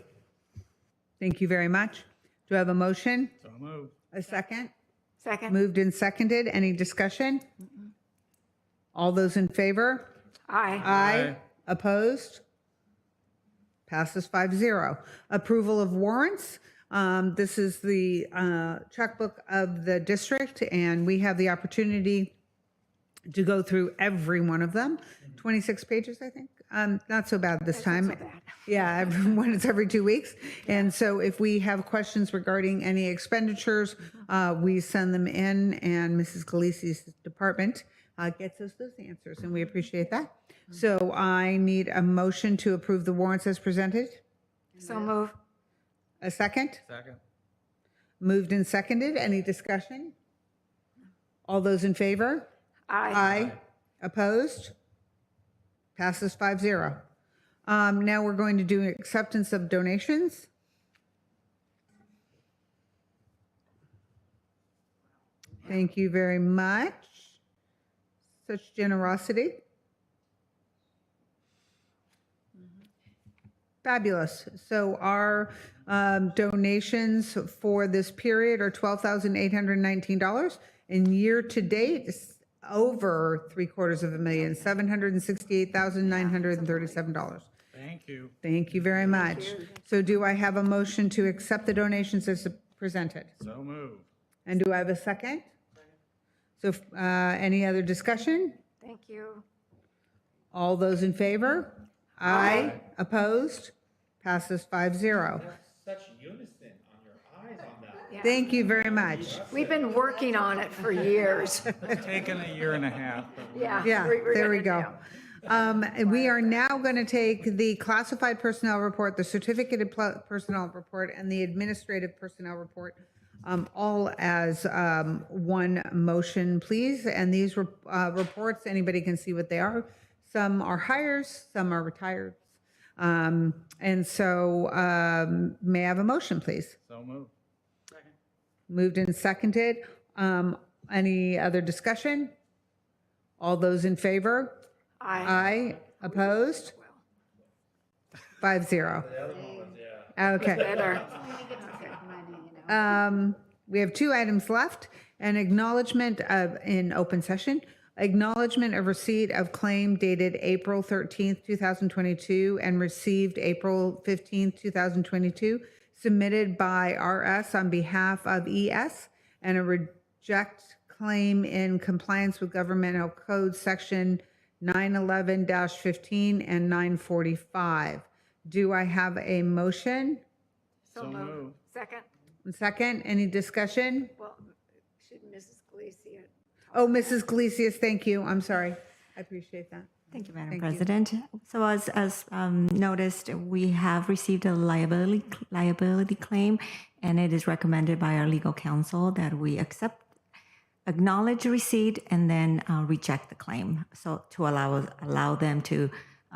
Speaker 2: Thank you very much. Do I have a motion?
Speaker 7: So moved.
Speaker 2: A second?
Speaker 5: Second?
Speaker 2: Moved and seconded. Any discussion? All those in favor?
Speaker 5: Aye.
Speaker 2: Aye. Opposed? Passes 5-0. Approval of warrants. This is the checkbook of the district, and we have the opportunity to go through every one of them. 26 pages, I think. Not so bad this time. Yeah, everyone, it's every 2 weeks. And so if we have questions regarding any expenditures, we send them in, and Mrs. Galici's department gets us those answers, and we appreciate that. So I need a motion to approve the warrants as presented.
Speaker 5: So move.
Speaker 2: A second?
Speaker 7: Second.
Speaker 2: Moved and seconded. Any discussion? All those in favor?
Speaker 5: Aye.
Speaker 2: Aye. Opposed? Passes 5-0. Now we're going to do acceptance of donations. Thank you very much. Such generosity. Fabulous. So our donations for this period are $12,819, and year to date is over $750,000, $768,937.
Speaker 7: Thank you.
Speaker 2: Thank you very much. So do I have a motion to accept the donations as presented?
Speaker 7: So moved.
Speaker 2: And do I have a second? So any other discussion?
Speaker 5: Thank you.
Speaker 2: All those in favor? Aye. Opposed? Passes 5-0.
Speaker 1: Such unison on your eyes on that.
Speaker 5: Yeah.
Speaker 2: Thank you very much.
Speaker 5: We've been working on it for years.
Speaker 7: It's taken a year and a half. But
Speaker 5: Yeah.
Speaker 2: Yeah,
Speaker 5: we're
Speaker 2: there we
Speaker 5: gonna
Speaker 2: go.
Speaker 5: do.
Speaker 2: We are now going to take the classified personnel report, the certificated personnel report, and the administrative personnel report all as one motion, please. And these reports, anybody can see what they are. Some are hires, some are retired. And so may I have a motion, please?
Speaker 7: So moved.
Speaker 2: Moved and seconded. Any other discussion? All those in favor?
Speaker 5: Aye.
Speaker 2: Aye. Opposed? 5-0. Okay.
Speaker 5: Better.
Speaker 2: We have 2 items left. An acknowledgement in open session. Acknowledgement of receipt of claim dated April 13th, 2022 and received April 15th, 2022, submitted by RS on behalf of ES, and a reject claim in compliance with Governmental Code Section 911-15 and 945. Do I have a motion?
Speaker 5: So moved. Second.
Speaker 2: Second, any discussion?
Speaker 5: Well, should Mrs. Gleason?
Speaker 2: Oh, Mrs. Galicius, thank you. I'm sorry. I appreciate that.
Speaker 13: Thank you, Madam
Speaker 2: Thank you.
Speaker 13: President. So as noticed, we have received a liability claim, and it is recommended by our legal counsel that we acknowledge receipt and then reject the claim. So to allow them to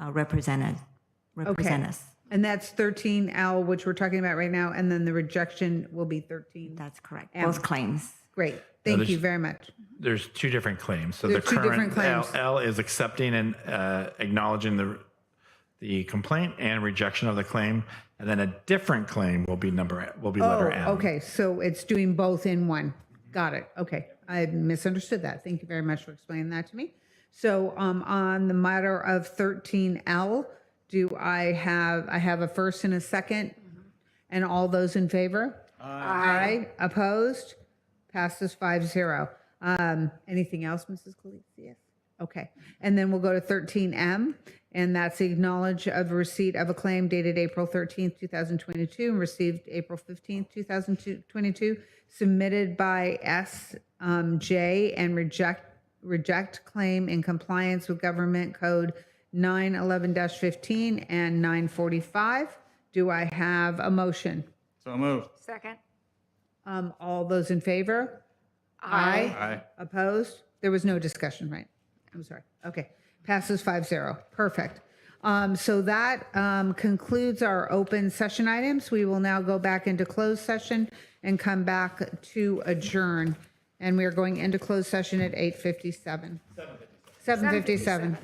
Speaker 13: represent us.
Speaker 2: And that's 13L, which we're talking about right now, and then the rejection will be 13.
Speaker 13: That's correct. Both claims.
Speaker 2: Great. Thank you very much.
Speaker 1: There's two different claims. So
Speaker 2: There's
Speaker 1: the
Speaker 2: two
Speaker 1: current
Speaker 2: different claims.
Speaker 1: L is accepting and acknowledging the complaint and rejection of the claim, and then a different claim will be letter M.
Speaker 2: Okay, so it's doing both in one. Got it. Okay, I misunderstood that. Thank you very much for explaining that to me. So on the matter of 13L, I have a first and a second, and all those in favor? Aye. Opposed? Passes 5-0. Anything else, Mrs. Calise? Okay. And then we'll go to 13M, and that's the acknowledge of receipt of a claim dated April 13th, 2022, and received April 15th, 2022, submitted by SJ, and reject claim in compliance with Government Code 911-15 and 945. Do I have a motion?
Speaker 7: So moved.
Speaker 5: Second.
Speaker 2: All those in favor? Aye.
Speaker 7: Aye.
Speaker 2: Opposed? There was no discussion, right? I'm sorry. Okay. Passes 5-0. Perfect. So that concludes our open session items. We will now go back into closed session and come back to adjourn. And we are going into closed session at 8:57. 7:57.